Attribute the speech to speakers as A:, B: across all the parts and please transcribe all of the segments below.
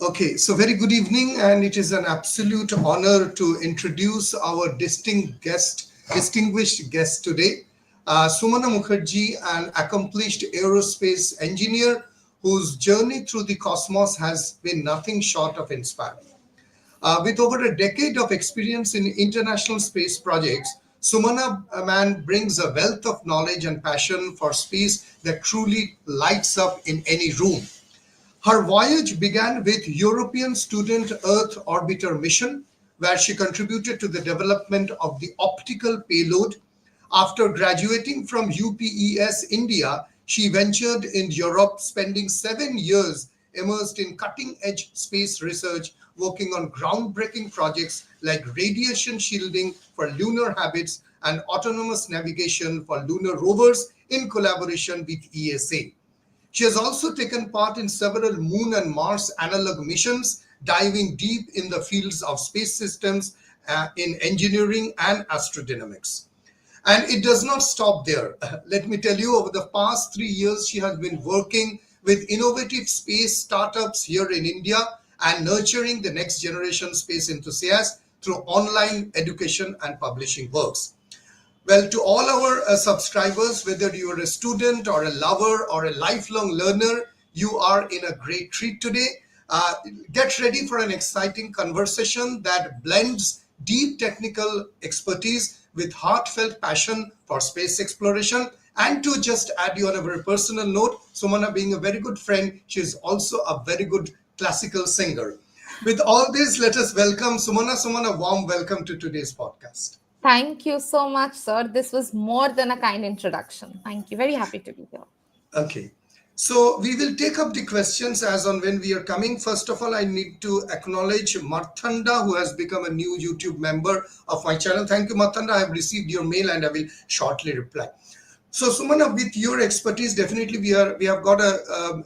A: Okay, so very good evening, and it is an absolute honor to introduce our distinguished guest today, Sumana Mukherjee, an accomplished aerospace engineer whose journey through the cosmos has been nothing short of inspiring. With over a decade of experience in international space projects, Sumana man brings a wealth of knowledge and passion for space that truly lights up in any room. Her voyage began with European Student Earth Orbiter mission, where she contributed to the development of the optical payload. After graduating from UPES India, she ventured in Europe, spending 7 years immersed in cutting edge space research, working on groundbreaking projects like radiation shielding for lunar habits and autonomous navigation for lunar rovers in collaboration with ESA. She has also taken part in several Moon and Mars analog missions, diving deep in the fields of space systems, in engineering and astrodynamics. And it does not stop there. Let me tell you, over the past 3 years, she has been working with innovative space startups here in India and nurturing the next generation space enthusiasts through online education and publishing works. Well, to all our subscribers, whether you are a student or a lover or a lifelong learner, you are in a great treat today. Uh, get ready for an exciting conversation that blends deep technical expertise with heartfelt passion for space exploration. And to just add you on a very personal note, Sumana being a very good friend, she is also a very good classical singer. With all this, let us welcome Sumana. Sumana, warm welcome to today's podcast.
B: Thank you so much, sir. This was more than a kind introduction. Thank you. Very happy to be here.
A: Okay. So we will take up the questions as on when we are coming. First of all, I need to acknowledge Marthanda, who has become a new YouTube member of my channel. Thank you, Marthanda. I have received your mail and I will shortly reply. So Sumana, with your expertise, definitely we have got a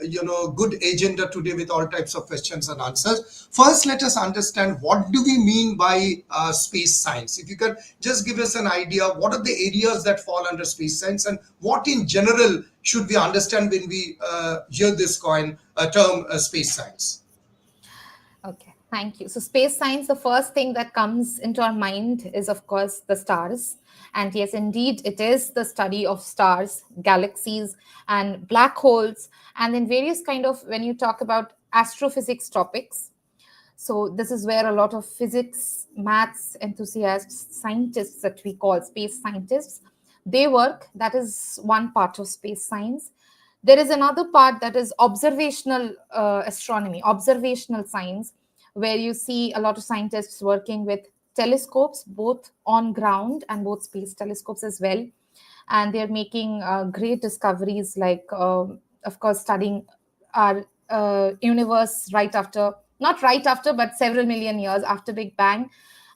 A: good agenda today with all types of questions and answers. First, let us understand what do we mean by space science. If you can just give us an idea, what are the areas that fall under space science, and what in general should we understand when we hear this term space science?
B: Okay, thank you. So, space science, the first thing that comes into our mind is, of course, the stars. And yes, indeed, it is the study of stars, galaxies, and black holes, and then various kind of, when you talk about astrophysics topics. So, this is where a lot of physics, maths enthusiasts, scientists that we call space scientists, they work. That is one part of space science. There is another part that is observational astronomy, observational science, where you see a lot of scientists working with telescopes, both on ground and both space telescopes as well. And they're making great discoveries, like, of course, studying our universe right after, not right after, but several million years after Big Bang,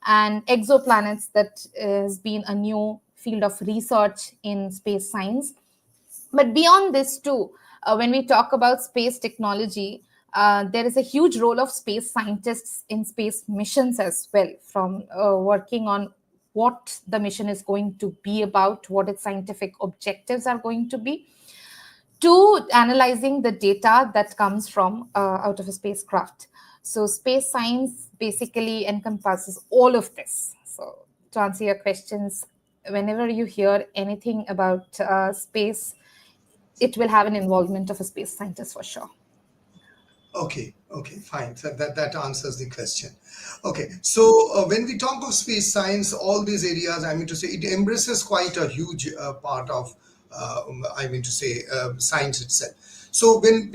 B: and exoplanets. That has been a new field of research in space science. But beyond this, too, when we talk about space technology, there is a huge role of space scientists in space missions as well, from working on what the mission is going to be about, what its scientific objectives are going to be, to analyzing the data that comes from out of a spacecraft. So, space science basically encompasses all of this. So, to answer your questions, whenever you hear anything about space, it will have an involvement of a space scientist for sure.
A: Okay, fine. So that answers the question. Okay, so when we talk of space science, all these areas, I mean to say, it embraces quite a huge part of, I mean to say, science itself. So when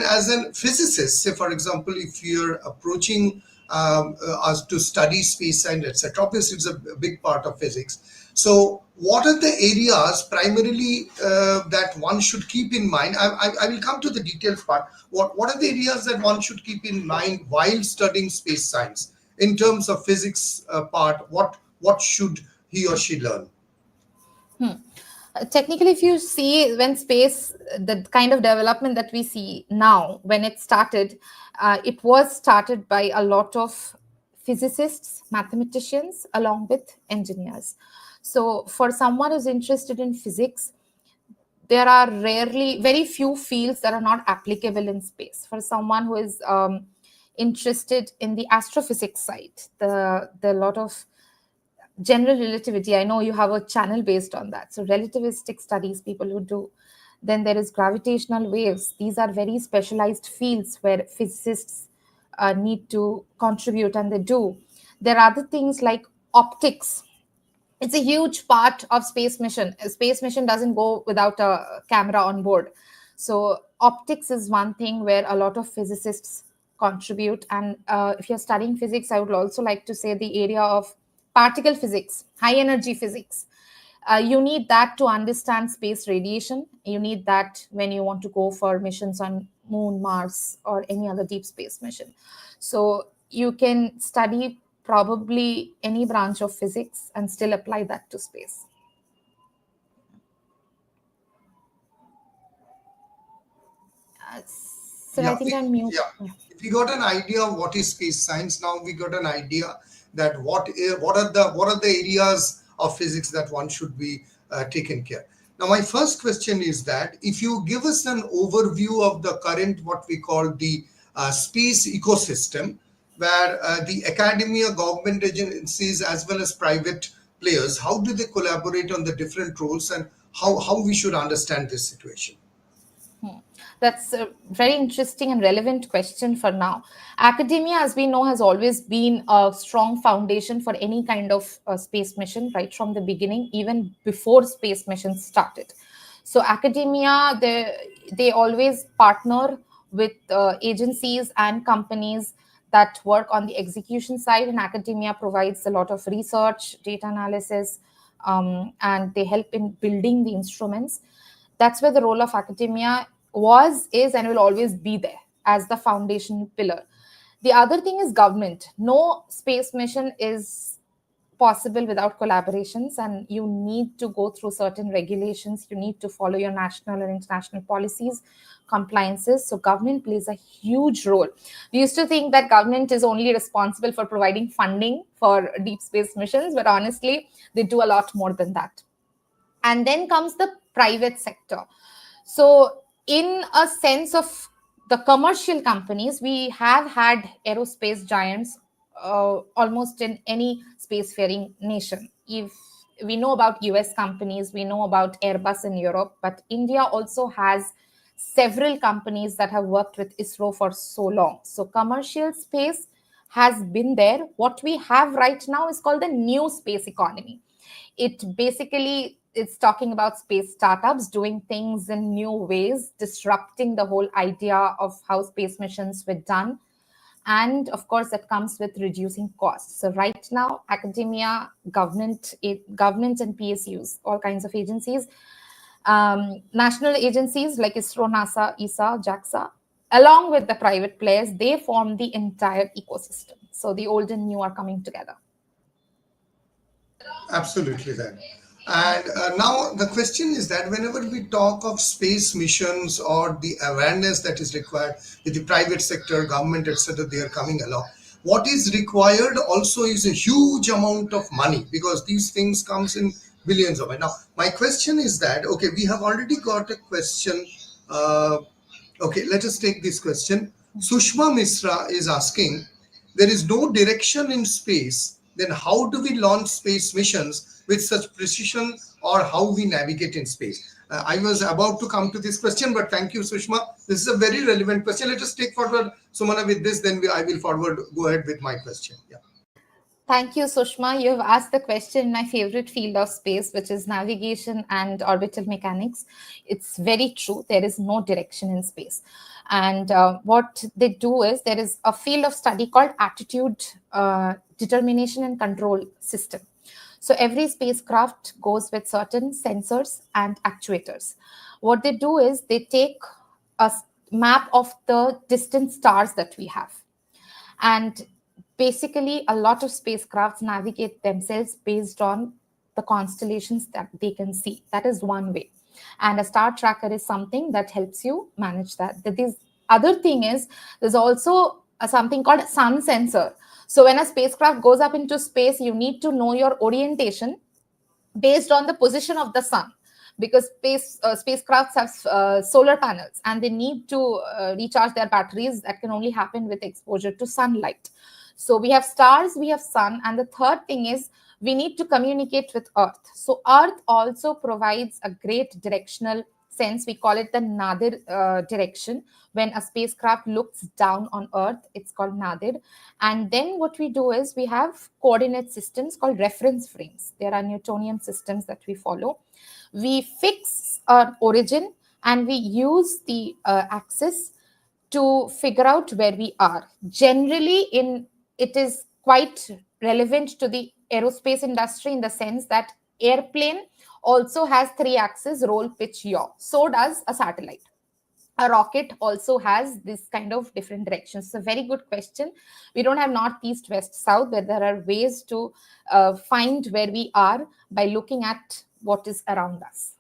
A: as a physicist, say for example, if you're approaching us to study space science, etc., obviously it's a big part of physics. So what are the areas primarily that one should keep in mind? I will come to the details part. What are the areas that one should keep in mind while studying space science in terms of physics part? What should he or she learn?
B: Technically, if you see, when space, the kind of development that we see now, when it started, it was started by a lot of physicists, mathematicians, along with engineers. So for someone who's interested in physics, there are very few fields that are not applicable in space. For someone who is interested in the astrophysics side, the lot of general relativity, I know you have a channel based on that. So relativistic studies, people who do. Then there is gravitational waves. These are very specialized fields where physicists need to contribute, and they do. There are other things like optics. It's a huge part of space mission. A space mission doesn't go without a camera on board. So optics is one thing where a lot of physicists contribute. And if you're studying physics, I would also like to say the area of particle physics, high energy physics. You need that to understand space radiation. You need that when you want to go for missions on Moon, Mars, or any other deep space mission. So you can study probably any branch of physics and still apply that to space. So I
A: Yeah,
B: think I'm mute.
A: yeah. If we got an idea of what is space science, now we got an idea that what are the areas of physics that one should be taken care. Now, my first question is that if you give us an overview of the current what we call the space ecosystem, where the academia, government agencies, as well as private players, how do they collaborate on the different roles, and how we should understand this situation?
B: That's a very interesting and relevant question for now. Academia, as we know, has always been a strong foundation for any kind of space mission, right from the beginning, even before space missions started. So, academia, they always partner with agencies and companies that work on the execution side, and academia provides a lot of research, data analysis, and they help in building the instruments. That's where the role of academia was, is, and will always be there as the foundation pillar. The other thing is government. No space mission is possible without collaborations, and you need to go through certain regulations. You need to follow your national and international policies, compliances. So government plays a huge role. We used to think that government is only responsible for providing funding for deep space missions, but honestly, they do a lot more than that. And then comes the private sector. So in a sense of the commercial companies, we have had aerospace giants almost in any spacefaring nation. If we know about US companies, we know about Airbus in Europe, but India also has several companies that have worked with ISRO for so long. So commercial space has been there. What we have right now is called the new space economy. It basically is talking about space startups doing things in new ways, disrupting the whole idea of how space missions were done. And of course, that comes with reducing costs. So right now, academia, government and PSUs, all kinds of agencies, national agencies like ISRO, NASA, ESA, JAXA, along with the private players, they form the entire ecosystem. So the old and new are coming together.
A: Absolutely, then. And now the question is that whenever we talk of space missions or the awareness that is required with the private sector, government, etc., they are coming along. What is required also is a huge amount of money, because these things comes in billions of it. Now, my question is that, okay, we have already got a question. Okay, let us take this question. Sushma Misra is asking, there is no direction in space, then how do we launch space missions with such precision, or how we navigate in space? I was about to come to this question, but thank you, Sushma. This is a very relevant question. Let us take forward, Sumana, with this, then I will go ahead with my question. Yeah.
B: Thank you, Sushma. You have asked the question in my favorite field of space, which is navigation and orbital mechanics. It's very true. There is no direction in space. And what they do is there is a field of study called attitude determination and control system. So every spacecraft goes with certain sensors and actuators. What they do is they take a map of the distant stars that we have. And basically, a lot of spacecrafts navigate themselves based on the constellations that they can see. That is one way. And a star tracker is something that helps you manage that. This other thing is there's also something called sun sensor. So when a spacecraft goes up into space, you need to know your orientation based on the position of the sun, because spacecrafts have solar panels, and they need to recharge their batteries. That can only happen with exposure to sunlight. So we have stars, we have sun, and the third thing is we need to communicate with Earth. So Earth also provides a great directional sense. We call it the nadir direction. When a spacecraft looks down on Earth, it's called nadir. And then what we do is we have coordinate systems called reference frames. There are Newtonian systems that we follow. We fix our origin and we use the axis to figure out where we are. Generally, it is quite relevant to the aerospace industry in the sense that airplane also has three axes: roll, pitch, yaw. So does a satellite. A rocket also has this kind of different directions. It's a very good question. We don't have north, east, west, south, but there are ways to find where we are by looking at what is around us.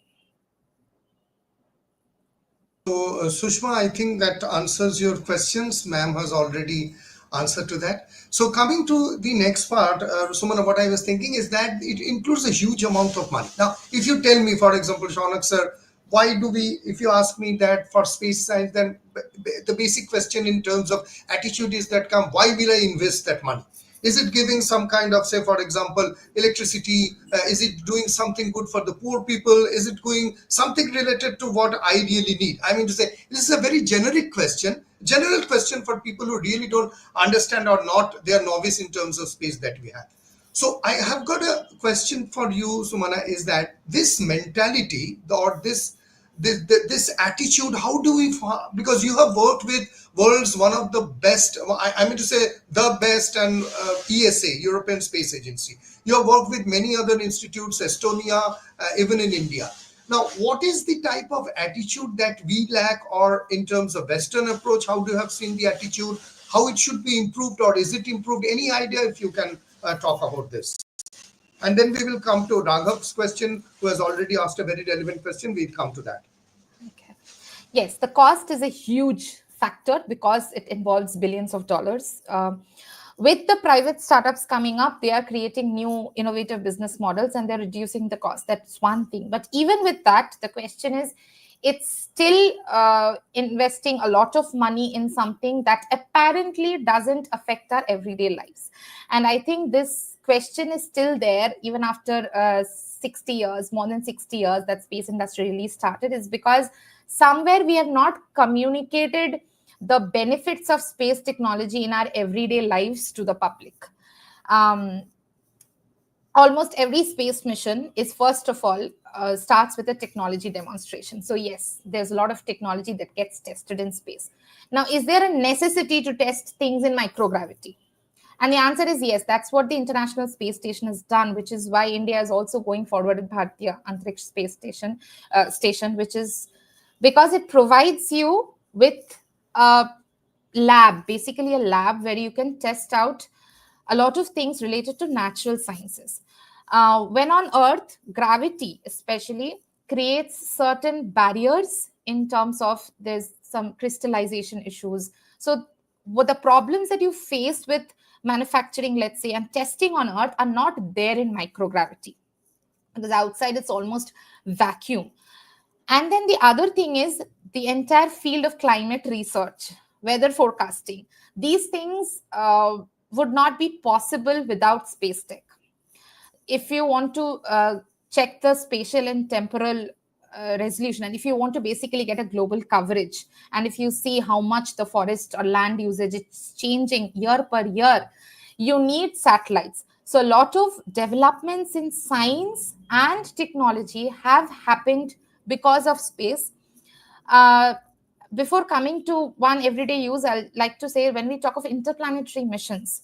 A: So, Sushma, I think that answers your questions. Ma'am has already answered to that. So, coming to the next part, Sumana, what I was thinking is that it includes a huge amount of money. Now, if you tell me, for example, Shaunak sir, why do we, if you ask me that for space science, then the basic question in terms of attitude is that come, why will I invest that money? Is it giving some kind of, say, for example, electricity? Is it doing something good for the poor people? Is it doing something related to what I really need? I mean to say, this is a very generic question, general question for people who really don't understand or not, they are novice in terms of space that we have. So I have got a question for you, Sumana, is that this mentality or this attitude, how do we, because you have worked with world's one of the best, I mean to say the best, and ESA, European Space Agency. You have worked with many other institutes, Estonia, even in India. Now, what is the type of attitude that we lack, or in terms of Western approach, how do you have seen the attitude, how it should be improved, or is it improved? Any idea if you can talk about this? And then we will come to Raghav's question, who has already asked a very relevant question. We'll come to that.
B: Okay. Yes, the cost is a huge factor because it involves billions of dollars. With the private startups coming up, they are creating new innovative business models and they're reducing the cost. That's one thing. But even with that, the question is, it's still investing a lot of money in something that apparently doesn't affect our everyday lives. And I think this question is still there even after 60 years, more than 60 years that space industry really started, is because somewhere we have not communicated the benefits of space technology in our everyday lives to the public. Almost every space mission is, first of all, starts with a technology demonstration. So yes, there's a lot of technology that gets tested in space. Now, is there a necessity to test things in microgravity? And the answer is yes. That's what the International Space Station has done, which is why India is also going forward with Bharatiya Antariksh Space Station, which is because it provides you with a lab, basically a lab where you can test out a lot of things related to natural sciences. When on Earth, gravity especially creates certain barriers in terms of there's some crystallization issues. So what the problems that you face with manufacturing, let's say, and testing on Earth are not there in microgravity, because outside it's almost vacuum. And then the other thing is the entire field of climate research, weather forecasting. These things would not be possible without space tech. If you want to check the spatial and temporal resolution, and if you want to basically get a global coverage, and if you see how much the forest or land usage is changing year per year, you need satellites. So a lot of developments in science and technology have happened because of space. Before coming to one everyday use, I'd like to say, when we talk of interplanetary missions,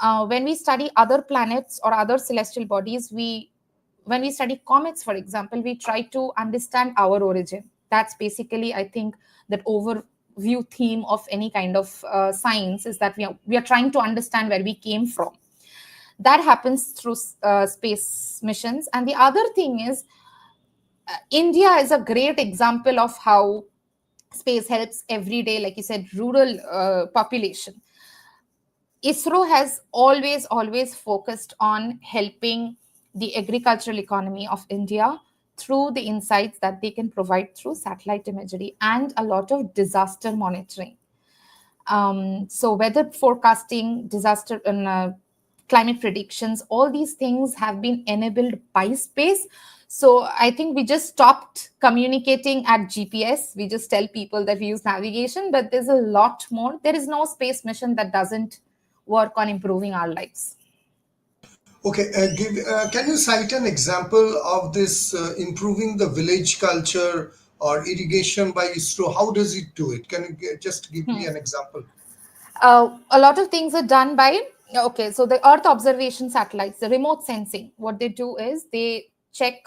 B: when we study other planets or other celestial bodies, when we study comets, for example, we try to understand our origin. That's basically, I think, that overview theme of any kind of science, is that we are trying to understand where we came from. That happens through space missions. And the other thing is, India is a great example of how space helps every day, like you said, rural population. ISRO has always focused on helping the agricultural economy of India through the insights that they can provide through satellite imagery and a lot of disaster monitoring. So weather forecasting, disaster and climate predictions, all these things have been enabled by space. So I think we just stopped communicating at GPS. We just tell people that we use navigation, but there's a lot more. There is no space mission that doesn't work on improving our lives.
A: Okay, can you cite an example of this improving the village culture or irrigation by ISRO? How does it do it? Can you just give me an example?
B: A lot of things are done by, okay, so the Earth observation satellites, the remote sensing, what they do is they check,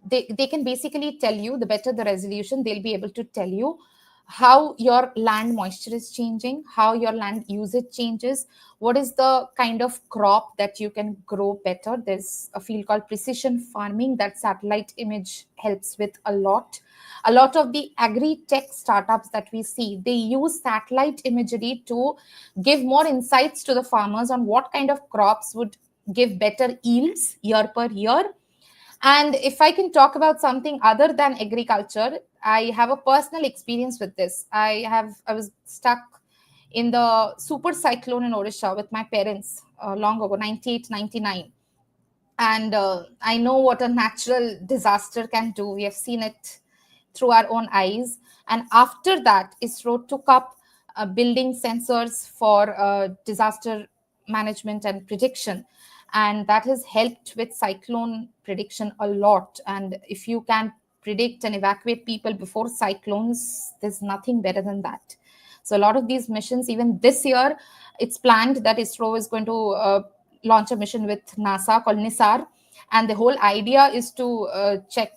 B: they can basically tell you, the better the resolution, they'll be able to tell you how your land moisture is changing, how your land usage changes, what is the kind of crop that you can grow better. There's a field called precision farming that satellite image helps with a lot. A lot of the agri-tech startups that we see, they use satellite imagery to give more insights to the farmers on what kind of crops would give better yields year per year. And if I can talk about something other than agriculture, I have a personal experience with this. I was stuck in the super cyclone in Odisha with my parents long ago, 98, 99. And I know what a natural disaster can do. We have seen it through our own eyes. And after that, ISRO took up building sensors for disaster management and prediction. And that has helped with cyclone prediction a lot. And if you can predict and evacuate people before cyclones, there's nothing better than that. So a lot of these missions, even this year, it's planned that ISRO is going to launch a mission with NASA called NISAR. And the whole idea is to check,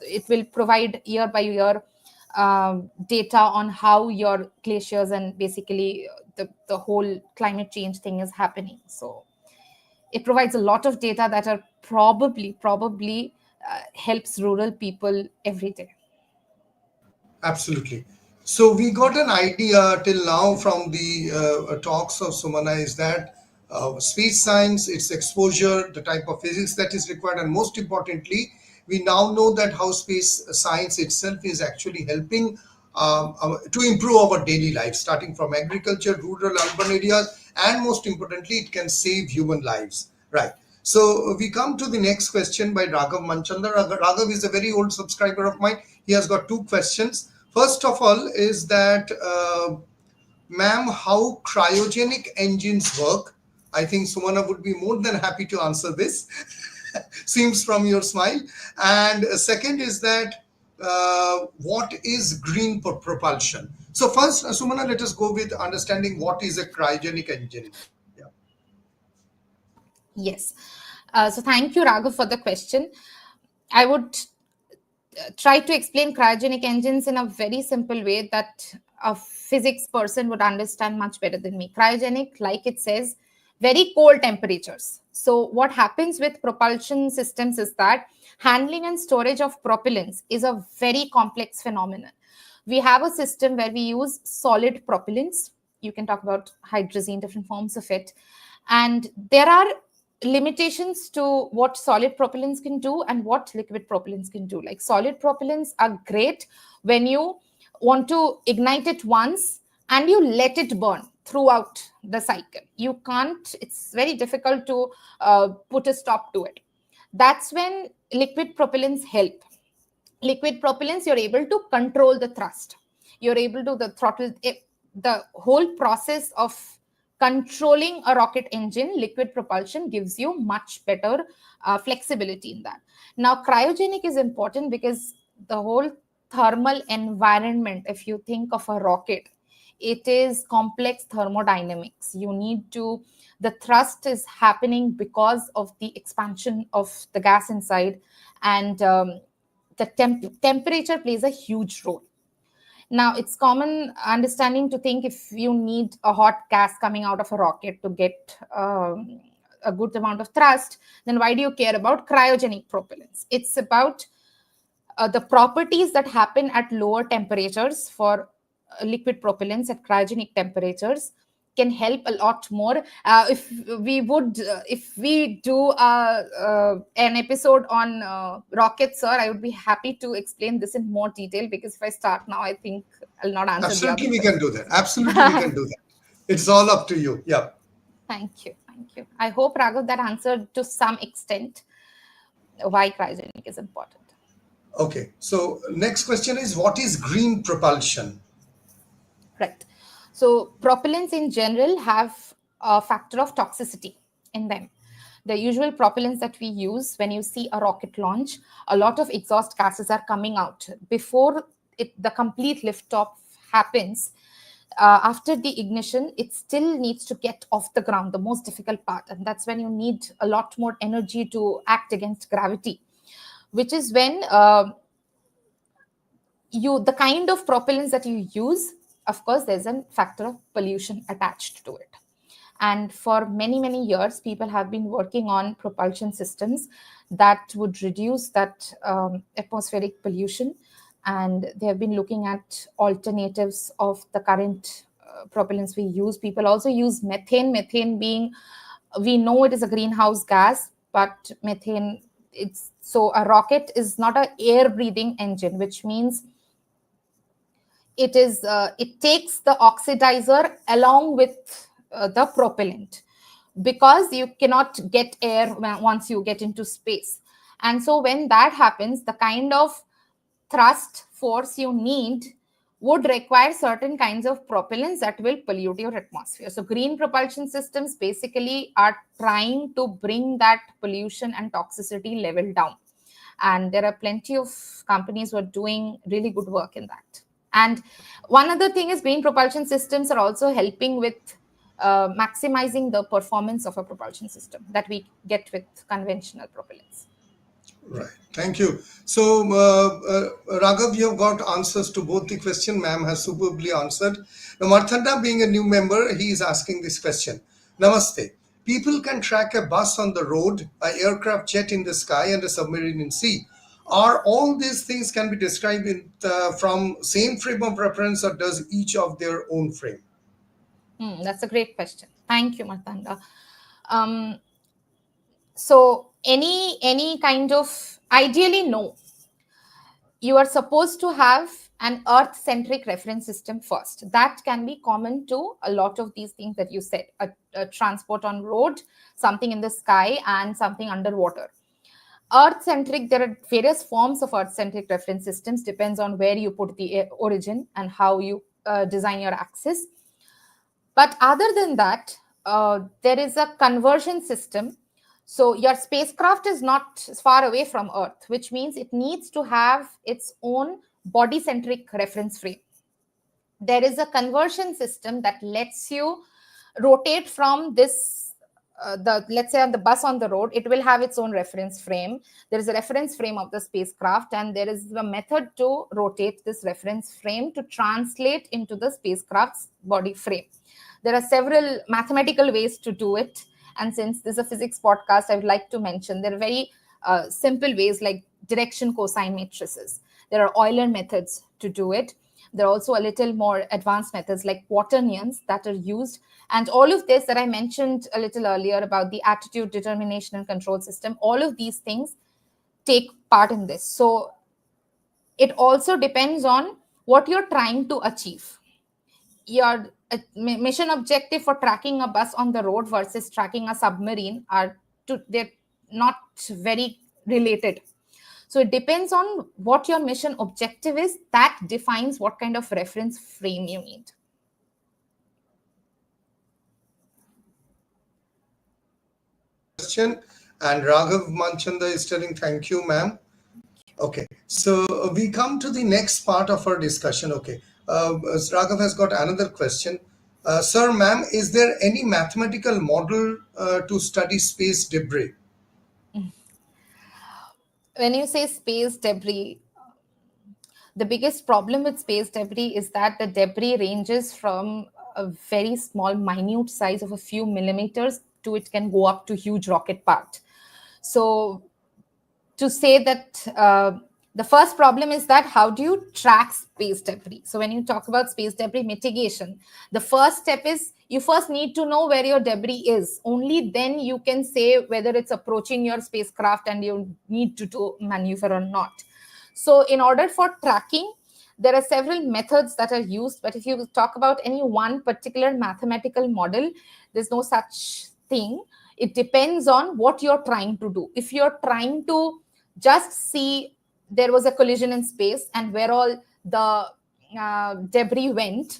B: it will provide year by year data on how your glaciers and basically the whole climate change thing is happening. So it provides a lot of data that are probably helps rural people every day.
A: Absolutely. So we got an idea till now from the talks of Sumana is that space science, its exposure, the type of physics that is required, and most importantly, we now know that how space science itself is actually helping to improve our daily life, starting from agriculture, rural, urban areas, and most importantly, it can save human lives. Right. So we come to the next question by Raghav Manchanda. Raghav is a very old subscriber of mine. He has got two questions. First of all is that, ma'am, how cryogenic engines work? I think Sumana would be more than happy to answer this. Seems from your smile. And second is that, what is propulsion? So first, Sumana, let us go with understanding what is a cryogenic engine. Yeah.
B: Yes. So thank you, Raghav, for the question. I would try to explain cryogenic engines in a very simple way that a physics person would understand much better than me. Cryogenic, like it says, very cold temperatures. So what happens with propulsion systems is that handling and storage of propellants is a very complex phenomenon. We have a system where we use solid propellants. You can talk about hydrazine, different forms of it. And there are limitations to what solid propellants can do and what liquid propellants can do. Like solid propellants are great when you want to ignite it once and you let it burn throughout the cycle. You can't, it's very difficult to put a stop to it. That's when liquid propellants help. Liquid propellants, you're able to control the thrust, you're able to the throttle the whole process of controlling a rocket engine. Liquid propulsion gives you much better flexibility in that. Now cryogenic is important because the whole thermal environment, if you think of a rocket, it is complex thermodynamics. You need to, the thrust is happening because of the expansion of the gas inside, and the temperature plays a huge role. Now, it's common understanding to think if you need a hot gas coming out of a rocket to get a good amount of thrust, then why do you care about cryogenic propellants? It's about the properties that happen at lower temperatures for liquid propellants at cryogenic temperatures. can help a lot more. If we do an episode on rockets, sir, I would be happy to explain this in more detail, because if I start now, I think I'll not answer the other
A: Absolutely, we can do that. Absolutely, we can
B: questions.
A: do that. It's all up to you. Yeah.
B: Thank you. Thank you. I hope, Raghav, that answered to some extent why cryogenic is important.
A: Okay. So next question is, what is green propulsion?
B: Right. So propellants in general have a factor of toxicity in them. The usual propellants that we use, when you see a rocket launch, a lot of exhaust gases are coming out. Before the complete liftoff happens, after the ignition, it still needs to get off the ground, the most difficult part. And that's when you need a lot more energy to act against gravity, which is when the kind of propellants that you use, of course, there's a factor of pollution attached to it. And for many, many years, people have been working on propulsion systems that would reduce that atmospheric pollution. And they have been looking at alternatives of the current propellants we use. People also use methane. Methane being, we know it is a greenhouse gas, but methane, so a rocket is not an air breathing engine, which means it takes the oxidizer along with the propellant, because you cannot get air once you get into space. And so when that happens, the kind of thrust force you need would require certain kinds of propellants that will pollute your atmosphere. So green propulsion systems basically are trying to bring that pollution and toxicity level down. And there are plenty of companies who are doing really good work in that. And one other thing is, green propulsion systems are also helping with maximizing the performance of a propulsion system that we get with conventional propellants.
A: Right. Thank you. So, Raghav, you have got answers to both the question. Ma'am has superbly answered. Now, Marthanda, being a new member, he is asking this question. Namaste. People can track a bus on the road, an aircraft jet in the sky, and a submarine in sea. Are all these things can be described from same frame of reference, or does each of their own frame?
B: That's a great question. Thank you, Marthanda. So any kind of, ideally, no. You are supposed to have an earth-centric reference system first. That can be common to a lot of these things that you said, a transport on road, something in the sky, and something underwater. Earth-centric, there are various forms of earth-centric reference systems, depends on where you put the origin and how you design your axis. But other than that, there is a conversion system. So your spacecraft is not far away from Earth, which means it needs to have its own body-centric reference frame. There is a conversion system that lets you rotate from this, let's say on the bus on the road, it will have its own reference frame. There is a reference frame of the spacecraft, and there is a method to rotate this reference frame to translate into the spacecraft's body frame. There are several mathematical ways to do it. And since this is a physics podcast, I would like to mention there are very simple ways, like direction cosine matrices. There are Euler methods to do it. There are also a little more advanced methods like quaternions that are used. And all of this that I mentioned a little earlier about the attitude, determination, and control system, all of these things take part in this. So it also depends on what you're trying to achieve. Your mission objective for tracking a bus on the road versus tracking a submarine they're not very related. So it depends on what your mission objective is. That defines what kind of reference frame you need.
A: Question, and Raghav Manchanda is telling thank you, ma'am. Okay, so we come to the next part of our discussion. Okay, Raghav has got another question. Sir, ma'am, is there any mathematical model to study space debris?
B: When you say space debris, the biggest problem with space debris is that the debris ranges from a very small, minute size of a few millimeters to it can go up to huge rocket part. So to say that The first problem is that how do you track space debris? So when you talk about space debris mitigation, the first step is you first need to know where your debris is. Only then you can say whether it's approaching your spacecraft and you need to do maneuver or not. So in order for tracking, there are several methods that are used, but if you talk about any one particular mathematical model, there's no such thing. It depends on what you're trying to do. If you're trying to just see there was a collision in space and where all the debris went,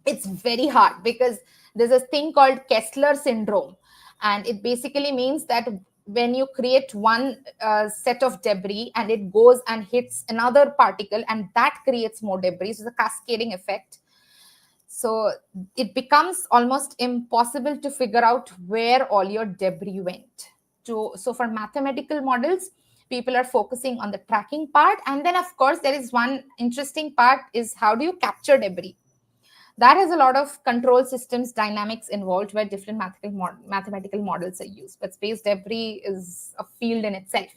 B: it's very hard because there's a thing called Kessler syndrome, and it basically means that when you create one set of debris and it goes and hits another particle and that creates more debris, so it's a cascading effect. So it becomes almost impossible to figure out where all your debris went. So for mathematical models, people are focusing on the tracking part, and then of course there is one interesting part is how do you capture debris. That has a lot of control systems dynamics involved where different mathematical models are used, but space debris is a field in itself.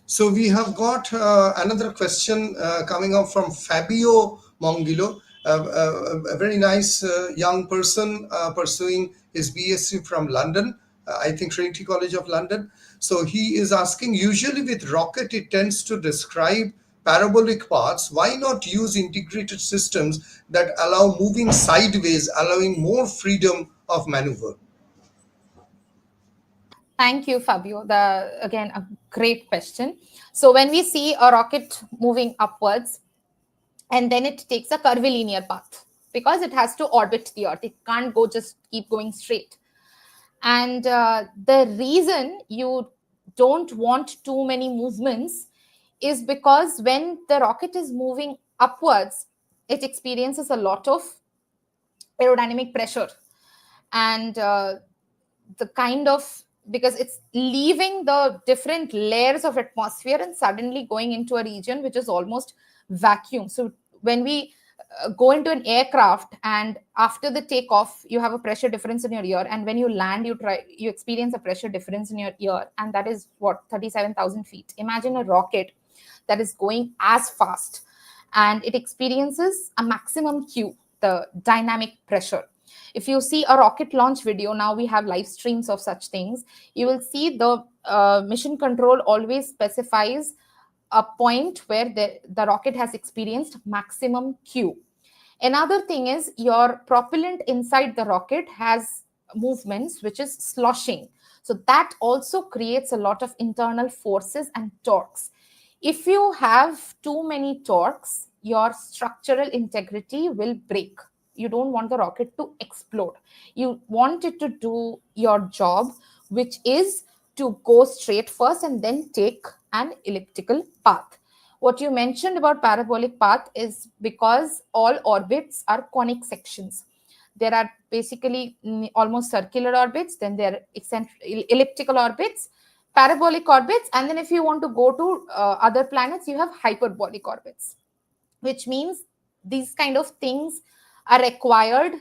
A: So we have got another question coming up from Fabio Mongilo, a very nice young person pursuing his BSc from London, I think Trinity College of London. So he is asking, usually with rocket, it tends to describe parabolic paths. Why not use integrated systems that allow moving sideways, allowing more freedom of maneuver?
B: Thank you, Fabio. Again, a great question. So when we see a rocket moving upwards, and then it takes a curvilinear path because it has to orbit the Earth. It can't go just keep going straight. And the reason you don't want too many movements is because when the rocket is moving upwards, it experiences a lot of aerodynamic pressure. And the kind of, because it's leaving the different layers of atmosphere and suddenly going into a region which is almost vacuum. So when we go into an aircraft and after the takeoff you have a pressure difference in your ear, and when you land you experience a pressure difference in your ear, and that is what, 37,000 feet. Imagine a rocket that is going as fast and it experiences a maximum Q, the dynamic pressure. If you see a rocket launch video, now we have live streams of such things, you will see the mission control always specifies a point where the rocket has experienced maximum Q. Another thing is your propellant inside the rocket has movements which is sloshing. So that also creates a lot of internal forces and torques. If you have too many torques, your structural integrity will break. You don't want the rocket to explode. You want it to do your job, which is to go straight first and then take an elliptical path. What you mentioned about parabolic path is because all orbits are conic sections. There are basically almost circular orbits, then there are elliptical orbits, parabolic orbits, and then if you want to go to other planets, you have hyperbolic orbits, which means these kind of things are required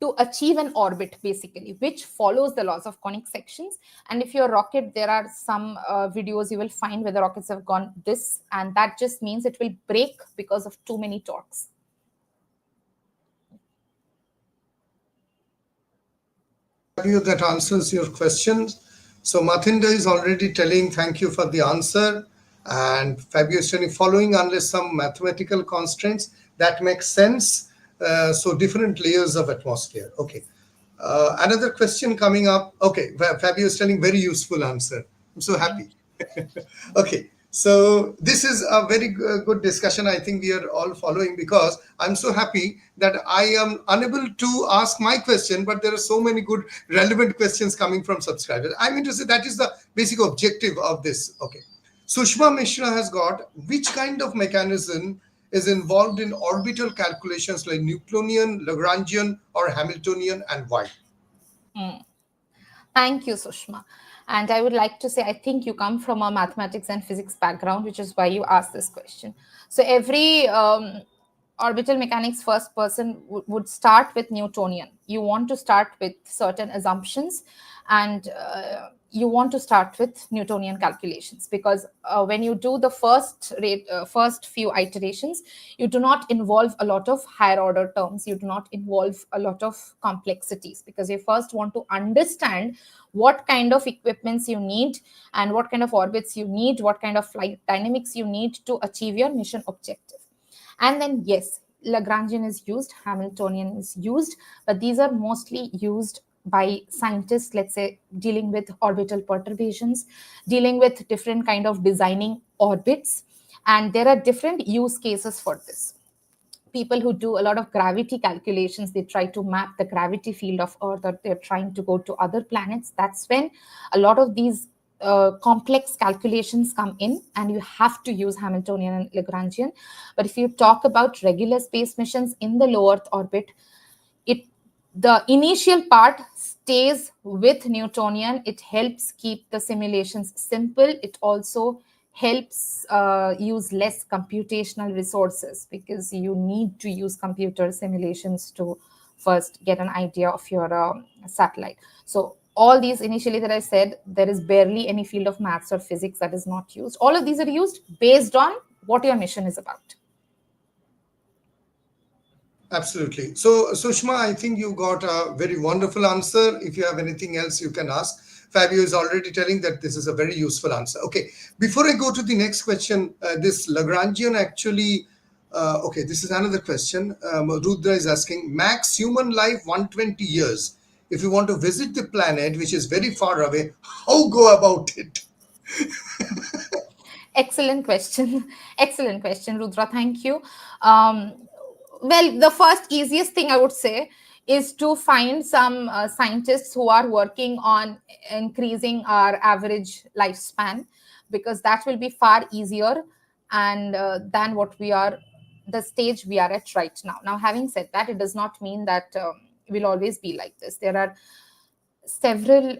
B: to achieve an orbit, basically, which follows the laws of conic sections. And if your rocket, there are some videos you will find where the rockets have gone this, and that just means it will break because of too many torques.
A: Fabio, that answers your questions. So Mathinda is already telling thank you for the answer. And Fabio is telling following unless some mathematical constraints that makes sense. So different layers of atmosphere. Okay. Another question coming up. Okay, Fabio is telling very useful answer. I'm so happy. Okay, so this is a very good discussion. I think we are all following because I'm so happy that I am unable to ask my question, but there are so many good relevant questions coming from subscribers. I'm interested. That is the basic objective of this. Okay, Sushma Mishra has got which kind of mechanism is involved in orbital calculations like Newtonian, Lagrangian, or Hamiltonian, and why?
B: Thank you, Sushma. And I would like to say, I think you come from a mathematics and physics background, which is why you asked this question. So every orbital mechanics first person would start with Newtonian. You want to start with certain assumptions, and you want to start with Newtonian calculations, because when you do the first few iterations, you do not involve a lot of higher order terms. You do not involve a lot of complexities, because you first want to understand what kind of equipments you need and what kind of orbits you need, what kind of flight dynamics you need to achieve your mission objective. And then, yes, Lagrangian is used, Hamiltonian is used, but these are mostly used by scientists, let's say, dealing with orbital perturbations, dealing with different kind of designing orbits. And there are different use cases for this. People who do a lot of gravity calculations, they try to map the gravity field of Earth, or they're trying to go to other planets. That's when a lot of these complex calculations come in, and you have to use Hamiltonian and Lagrangian. But if you talk about regular space missions in the low Earth orbit, it the initial part stays with Newtonian. It helps keep the simulations simple. It also helps use less computational resources, because you need to use computer simulations to first get an idea of your satellite. So all these initially that I said, there is barely any field of maths or physics that is not used. All of these are used based on what your mission is about.
A: Absolutely. So, Sushma, I think you got a very wonderful answer. If you have anything else, you can ask. Fabio is already telling that this is a very useful answer. Okay, before I go to the next question, this Lagrangian actually, okay, this is another question. Rudra is asking, max human life 120 years. If you want to visit the planet, which is very far away, how go about it?
B: Excellent question. Excellent question, Rudra. Thank you. Um, well, the first easiest thing I would say is to find some scientists who are working on increasing our average lifespan, because that will be far easier and than what we are, the stage we are at right now. Now, having said that, it does not mean that will always be like this. There are several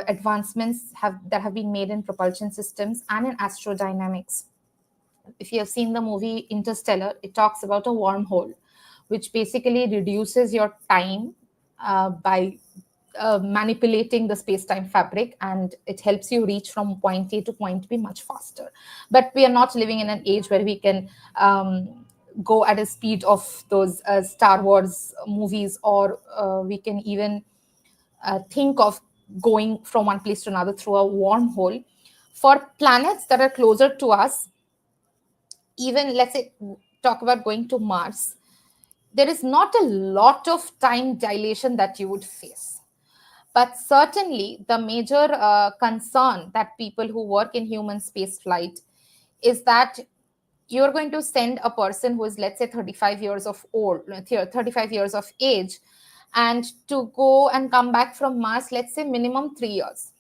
B: advancements that have been made in propulsion systems and in astrodynamics. If you have seen the movie Interstellar, it talks about a wormhole, which basically reduces your time by manipulating the space-time fabric, and it helps you reach from point A to point B much faster. But we are not living in an age where we can go at a speed of those Star Wars movies, or we can even think of going from one place to another through a wormhole. For planets that are closer to us, even let's say talk about going to Mars, there is not a lot of time dilation that you would face. But certainly, the major concern that people who work in human space flight is that you're going to send a person who is, let's say, 35 years of old, 35 years of age, and to go and come back from Mars, let's say minimum 3 years.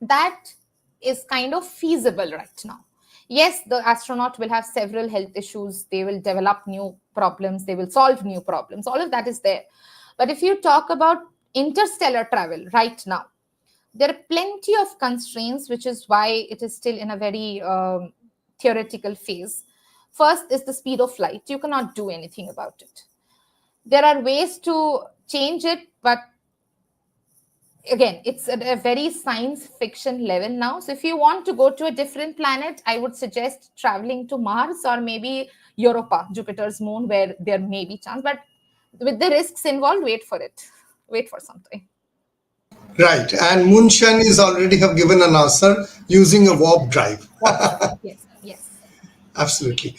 B: That is kind of feasible right now. Yes, the astronaut will have several health issues. They will develop new problems. They will solve new problems. All of that is there. But if you talk about interstellar travel right now, there are plenty of constraints, which is why it is still in a very theoretical phase. First is the speed of light. You cannot do anything about it. There are ways to change it, but again, it's at a very science fiction level now. So if you want to go to a different planet, I would suggest traveling to Mars or maybe Europa, Jupiter's moon, where there may be chance. But with the risks involved, wait for it. Wait for something.
A: Right. And Moonshan is already have given an answer using a
B: Yes.
A: warp drive.
B: Warp drive. Yes. Yes.
A: Absolutely.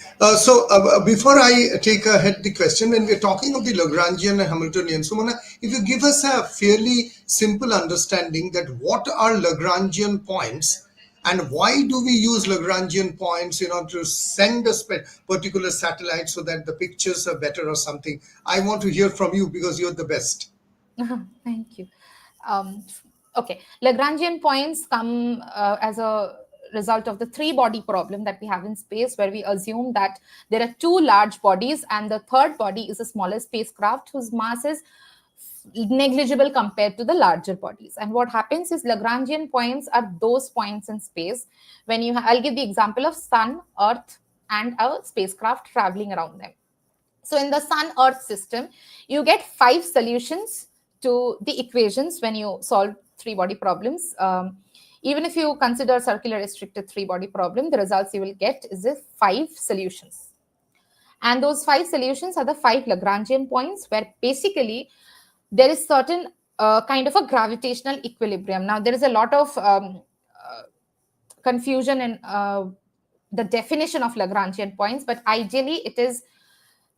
A: Before I take ahead the question, when we're talking of the Lagrangian and Hamiltonian, so Mona, if you give us a fairly simple understanding that what are Lagrangian points and why do we use Lagrangian points in order to send a particular satellite so that the pictures are better or something, I want to hear from you because you're the best.
B: Thank you. Um, okay, Lagrangian points come as a result of the three body problem that we have in space, where we assume that there are two large bodies and the third body is a smaller spacecraft whose mass is negligible compared to the larger bodies. And what happens is Lagrangian points are those points in space when I'll give the example of Sun, Earth, and a spacecraft traveling around them. So in the sun earth system, you get 5 solutions to the equations when you solve three body problems. Even if you consider circular restricted three body problem, the results you will get is the 5 solutions. And those 5 solutions are the 5 Lagrangian points, where basically there is certain kind of a gravitational equilibrium. Now, there is a lot of confusion in the definition of Lagrangian points, but ideally it is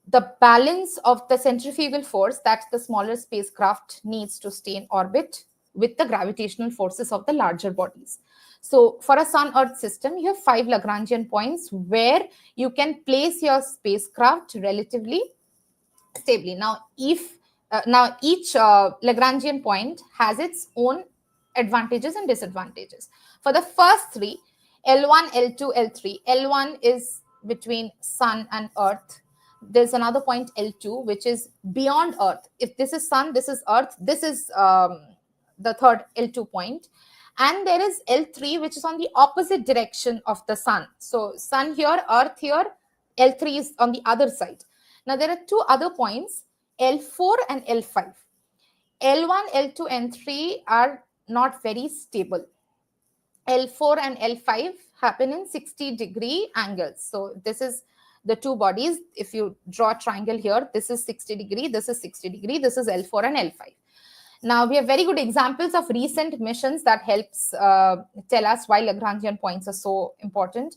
B: the balance of the centrifugal force that the smaller spacecraft needs to stay in orbit with the gravitational forces of the larger bodies. So for a sun earth system, you have 5 Lagrangian points where you can place your spacecraft relatively stably. Now, if now each Lagrangian point has its own advantages and disadvantages. For the first three, L1, L2, L3. L1 is between Sun and Earth. There's another point L2, which is beyond Earth. If this is Sun, this is Earth. This is the third L2 point. And there is L3, which is on the opposite direction of the Sun. So Sun here, Earth here, L3 is on the other side. Now, there are two other points, L4 and L5. L1, L2, and 3 are not very stable. L4 and L5 happen in 60-degree angles. So this is the two bodies. If you draw a triangle here, this is 60 degree, this is 60 degree, this is L4 and L5. Now, we have very good examples of recent missions that helps tell us why Lagrangian points are so important.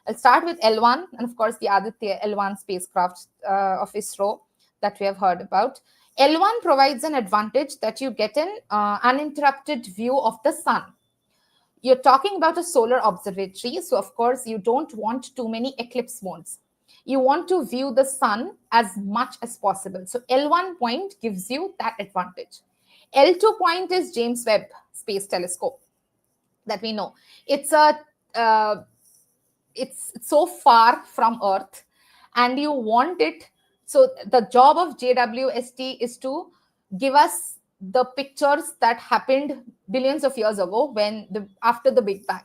B: I'll start with L1, and of course, the Aditya L1 spacecraft of ISRO that we have heard about. L1 provides an advantage that you get an uninterrupted view of the sun. You're talking about a solar observatory, so of course, you don't want too many eclipse modes. You want to view the sun as much as possible. So L1 point gives you that advantage. L2 point is James Webb Space Telescope that we know. It's so far from Earth, and you want it. So the job of JWST is to give us the pictures that happened billions of years ago after the Big Bang.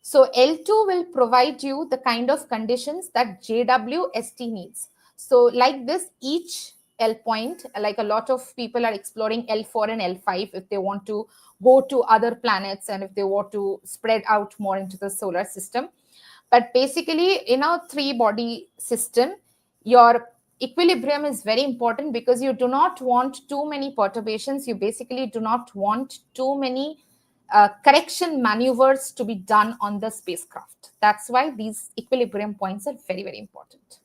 B: So L2 will provide you the kind of conditions that JWST needs. So like this, each L point, like a lot of people are exploring L4 and L5 if they want to go to other planets and if they want to spread out more into the solar system. But basically, in a three-body system, your equilibrium is very important because you do not want too many perturbations. You basically do not want too many correction maneuvers to be done on the spacecraft. That's why these equilibrium points are very, very important.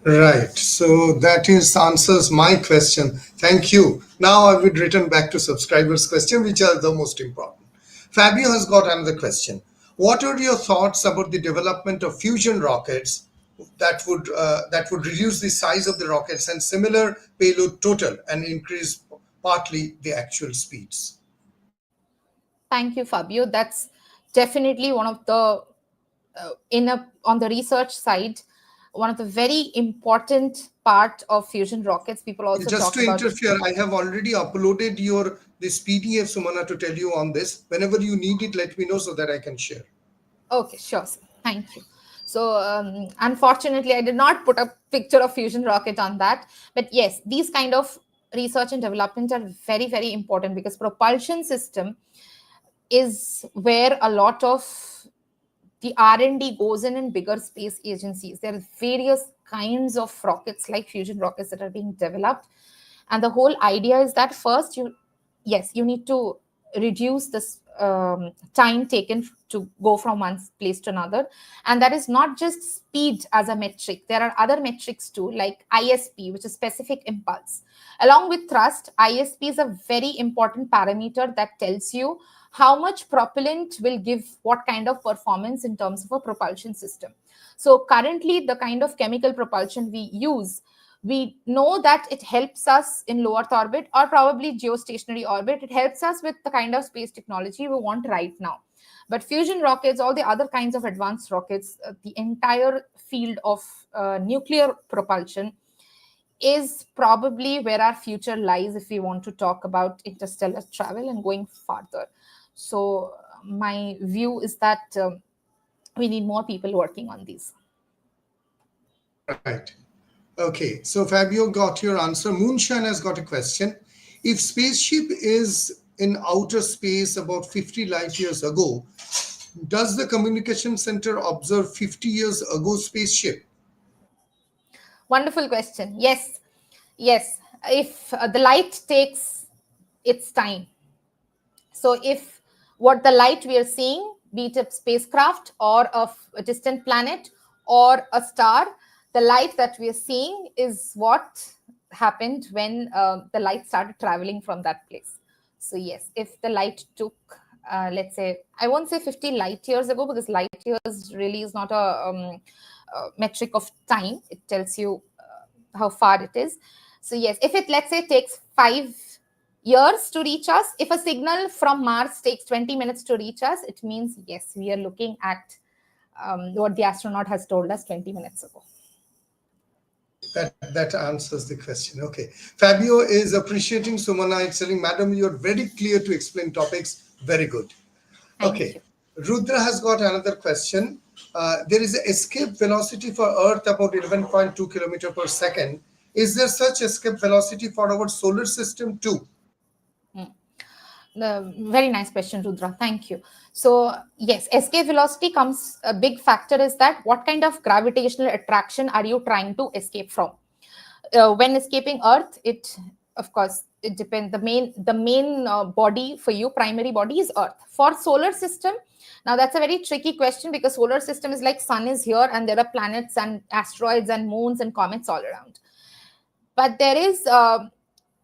A: Right. So that is answers my question. Thank you. Now I would return back to subscribers' question, which are the most important. Fabio has got another question. What are your thoughts about the development of fusion rockets that would reduce the size of the rockets and similar payload total and increase partly the actual speeds?
B: Thank you, Fabio. That's definitely one of the on the research side, one of the very important part of fusion rockets. People also
A: Just
B: talk
A: to
B: about.
A: interfere, I have already uploaded your this PDF, Sumana, to tell you on this. Whenever you need it, let me know so that I can share.
B: Okay, sure, sir. Thank you. So, unfortunately, I did not put a picture of fusion rocket on that. But yes, these kind of research and development are very, very important because propulsion system is where a lot of the R&D goes in bigger space agencies. There are various kinds of rockets like fusion rockets that are being developed. And the whole idea is that first you need to reduce this time taken to go from one place to another. And that is not just speed as a metric. There are other metrics too, like ISP, which is specific impulse. Along with thrust, ISP is a very important parameter that tells you how much propellant will give what kind of performance in terms of a propulsion system. So currently, the kind of chemical propulsion we use, we know that it helps us in low Earth orbit or probably geostationary orbit. It helps us with the kind of space technology we want right now. But fusion rockets, all the other kinds of advanced rockets, the entire field of nuclear propulsion is probably where our future lies if we want to talk about interstellar travel and going farther. So my view is that we need more people working on these.
A: Right. Okay. So Fabio got your answer. Moonshine has got a question. If spaceship is in outer space about 50 light years ago, does the communication center observe 50 years ago spaceship?
B: Wonderful question. Yes, yes. If the light takes its time, so if what the light we are seeing, be it a spacecraft or a distant planet or a star, the light that we are seeing is what happened when the light started traveling from that place. So yes, if the light took, let's say, I won't say 50 light years ago, because light years really is not a metric of time. It tells you how far it is. So yes, if it, let's say, takes 5 years to reach us, if a signal from Mars takes 20 minutes to reach us, it means yes, we are looking at what the astronaut has told us 20 minutes ago.
A: That answers the question. Okay. Fabio is appreciating Sumana. It's telling, Madam, you're very clear to explain topics. Very good.
B: Thank
A: Okay.
B: you.
A: Rudra has got another question. There is an escape velocity for Earth about 11.2 kilometer per second. Is there such escape velocity for our solar system too?
B: The very nice question, Rudra. Thank you. So yes, escape velocity comes, a big factor is that what kind of gravitational attraction are you trying to escape from? When escaping Earth, it, of course, it depends. The main body for you, primary body, is Earth. For solar system, now that's a very tricky question, because solar system is like sun is here and there are planets and asteroids and moons and comets all around. But there is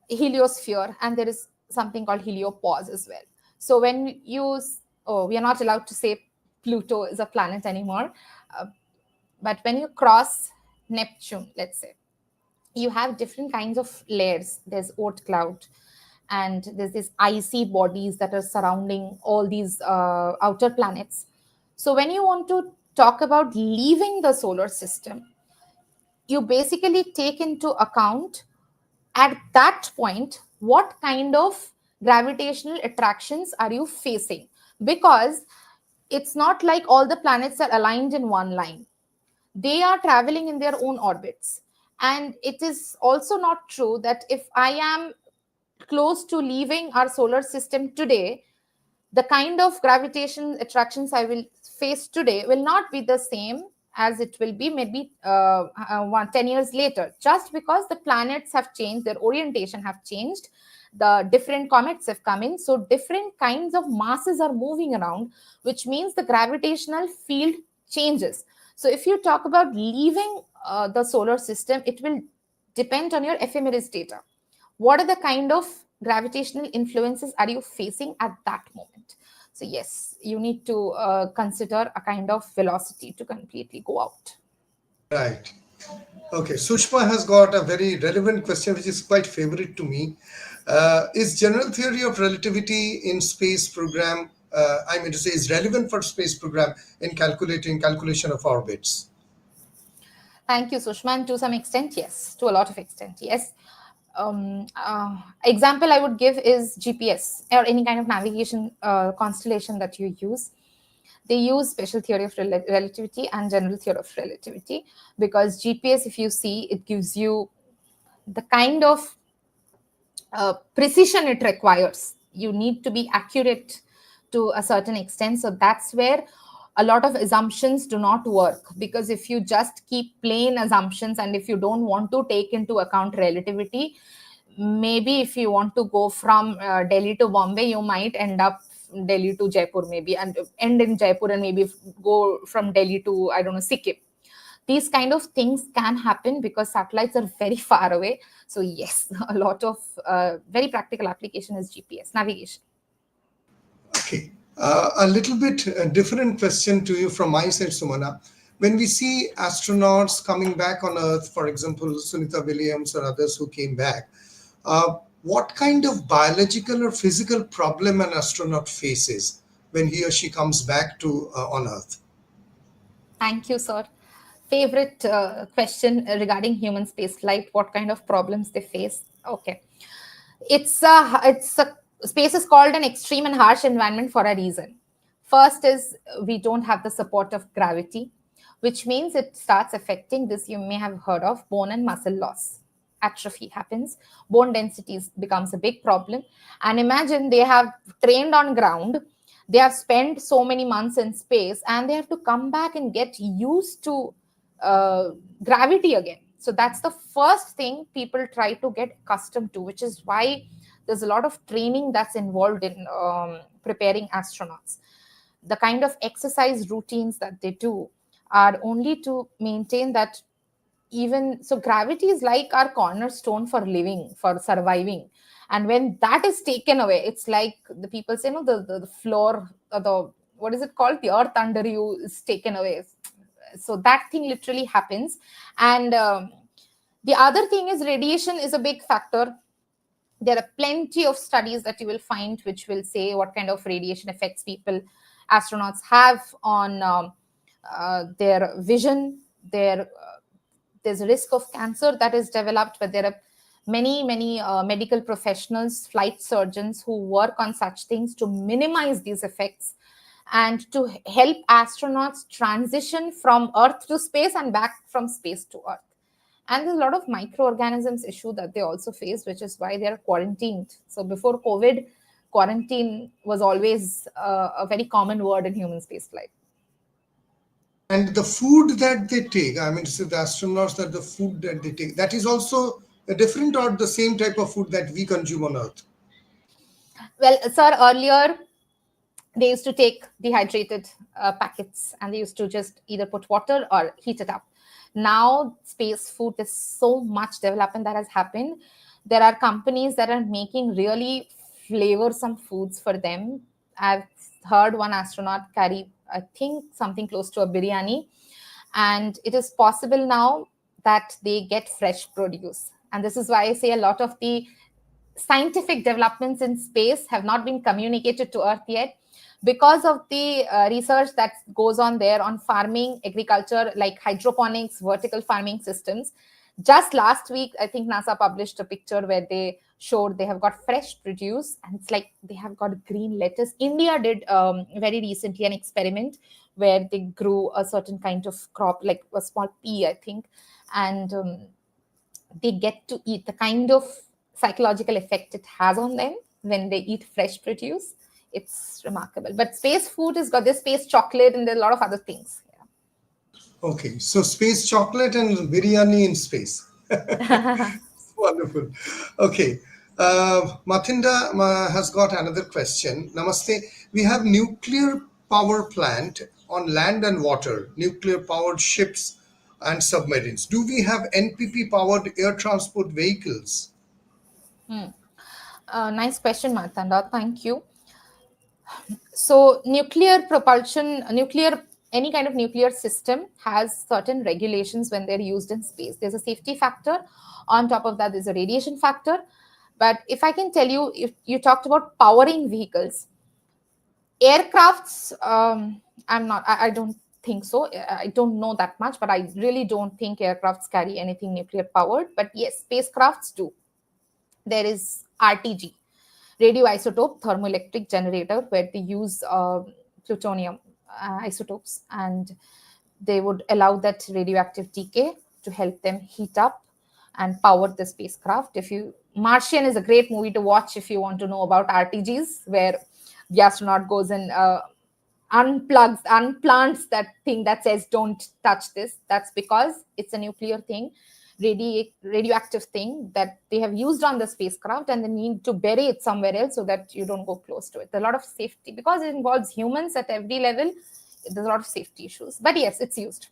B: heliosphere and there is something called heliopause as well. So when you, oh, we are not allowed to say Pluto is a planet anymore, uh, but when you cross Neptune, let's say, you have different kinds of layers. There's Oort cloud, and there's these icy bodies that are surrounding all these outer planets. So when you want to talk about leaving the solar system, you basically take into account at that point what kind of gravitational attractions are you facing, because it's not like all the planets are aligned in one line. They are traveling in their own orbits. And it is also not true that if I am close to leaving our solar system today, the kind of gravitation attractions I will face today will not be the same as it will be maybe 10 years later, just because the planets have changed, their orientation have changed, the different comets have come in, so different kinds of masses are moving around, which means the gravitational field changes. So if you talk about leaving the solar system, it will depend on your ephemeris data. What are the kind of gravitational influences are you facing at that moment? So yes, you need to consider a kind of velocity to completely go out.
A: Right. Okay. Sushma has got a very relevant question, which is quite favorite to me. Is general theory of relativity in space program, I mean to say, is relevant for space program in calculation of orbits?
B: Thank you, Sushma. And to some extent, yes. To a lot of extent, yes. Example I would give is GPS or any kind of navigation constellation that you use. They use special theory of relativity and general theory of relativity, because GPS, if you see, it gives you the kind of precision it requires. You need to be accurate to a certain extent. So that's where a lot of assumptions do not work, because if you just keep plain assumptions and if you don't want to take into account relativity, maybe if you want to go from Delhi to Bombay, you might end up Delhi to Jaipur, maybe, and end in Jaipur, and maybe go from Delhi to, I don't know, Sikkim. These kind of things can happen because satellites are very far away. So yes, a lot of very practical application is GPS navigation.
A: Okay. A little bit different question to you from my side, Sumana. When we see astronauts coming back on Earth, for example, Sunita Williams or others who came back, what kind of biological or physical problem an astronaut faces when he or she comes back to on Earth?
B: Thank you, sir. Favorite question regarding human space flight: what kind of problems they face? Okay, it's a space is called an extreme and harsh environment for a reason. First is we don't have the support of gravity. which means it starts affecting this. You may have heard of bone and muscle loss. Atrophy happens, bone density becomes a big problem. And imagine they have trained on ground, they have spent so many months in space, and they have to come back and get used to uh, gravity again. So that's the first thing people try to get accustomed to, which is why there's a lot of training that's involved in preparing astronauts. The kind of exercise routines that they do are only to maintain that. Even so, gravity is like our cornerstone for living, for surviving. And when that is taken away, it's like the people say, no, the floor, the, what is it called, the earth under you is taken away. So that thing literally happens. And the other thing is radiation is a big factor. There are plenty of studies that you will find which will say what kind of radiation effects people, astronauts have on their vision, there's a risk of cancer that is developed, but there are many medical professionals, flight surgeons who work on such things to minimize these effects and to help astronauts transition from Earth to space and back from space to Earth. And there's a lot of microorganisms issue that they also face, which is why they're quarantined. So before COVID, quarantine was always a very common word in human spaceflight.
A: And the food that they take, I mean, so the astronauts, that the food that they take, that is also a different or the same type of food that we consume on Earth.
B: Well, sir, earlier they used to take dehydrated packets, and they used to just either put water or heat it up. Now space food is so much development that has happened. There are companies that are making really flavorsome foods for them. I've heard one astronaut carry, I think, something close to a biryani, and it is possible now that they get fresh produce. And this is why I say a lot of the scientific developments in space have not been communicated to Earth yet, because of the research that goes on there on farming, agriculture, like hydroponics, vertical farming systems. Just last week, I think NASA published a picture where they showed they have got fresh produce, and it's like they have got green lettuce. India did very recently an experiment where they grew a certain kind of crop, like a small pea, I think, and they get to eat the kind of psychological effect it has on them when they eat fresh produce. It's remarkable. But space food has got this space chocolate, and there are a lot of other things.
A: Okay, so space chocolate and biryani in space.
B: Yeah.
A: Wonderful. Okay. Mathinda has got another question. Namaste. We have nuclear power plant on land and water, nuclear powered ships and submarines. Do we have NPP powered air transport vehicles?
B: Nice question, Martanda. Thank you. So, nuclear propulsion, any kind of nuclear system has certain regulations when they're used in space. There's a safety factor. On top of that, there's a radiation factor. But if I can tell you, if you talked about powering vehicles, aircrafts, I don't think so. I don't know that much, but I really don't think aircrafts carry anything nuclear powered. But yes, spacecrafts do. There is RTG, radioisotope thermoelectric generator, where they use plutonium isotopes, and they would allow that radioactive decay to help them heat up and power the spacecraft. If you Martian is a great movie to watch if you want to know about RTGs, where the astronaut goes and unplants that thing that says don't touch this. That's because it's a nuclear thing, radioactive thing that they have used on the spacecraft, and they need to bury it somewhere else so that you don't go close to it. There's a lot of safety because it involves humans at every level. There's a lot of safety issues, but yes, it's used.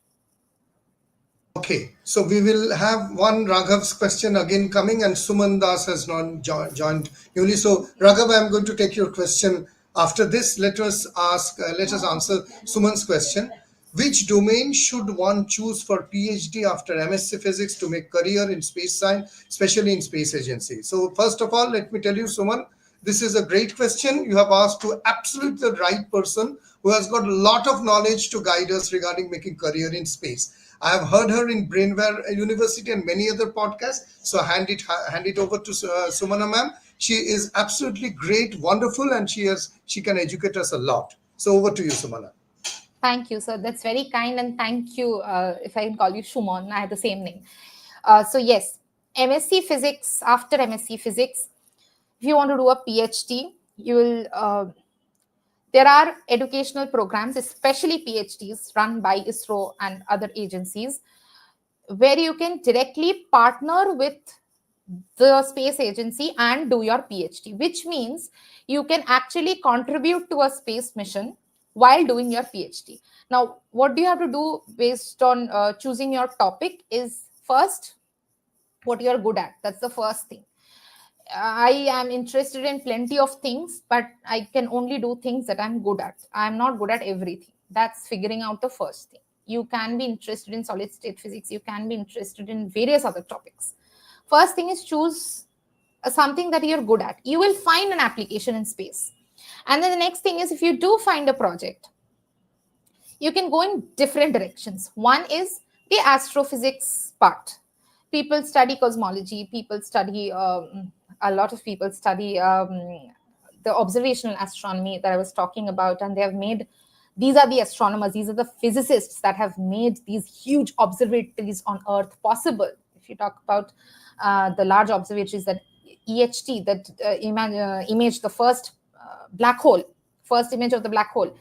A: Okay, so we will have one Raghav's question again coming, and Suman Das has not joined newly. So Raghav, I'm going to take your question after this. Let us answer Suman's question. Which domain should one choose for PhD after MSc Physics to make career in space science, especially in space agency? So first of all, let me tell you, Suman, this is a great question. You have asked to absolutely the right person who has got a lot of knowledge to guide us regarding making career in space. I have heard her in Brainware University and many other podcasts. So hand it over to Sumana ma'am. She is absolutely great, wonderful, and she can educate us a lot. So over to you, Sumana.
B: Thank you. So that's very kind, and thank you. If I can call you Shumon, I have the same name. So yes, MSc Physics. After MSc Physics, if you want to do a PhD, you will. There are educational programs, especially PhDs, run by ISRO and other agencies, where you can directly partner with the space agency and do your PhD, which means you can actually contribute to a space mission while doing your PhD. Now, what do you have to do based on choosing your topic is first what you're good at. That's the first thing. I am interested in plenty of things, but I can only do things that I'm good at. I'm not good at everything. That's figuring out the first thing. You can be interested in solid state physics, you can be interested in various other topics. First thing is choose something that you're good at. You will find an application in space. And then the next thing is, if you do find a project, you can go in different directions. One is the astrophysics part. People study cosmology, people study, a lot of people study the observational astronomy that I was talking about, and they have made, these are the astronomers, these are the physicists that have made these huge observatories on Earth possible. If you talk about the large observatories that EHT, that imaged the first black hole, first image of the black hole.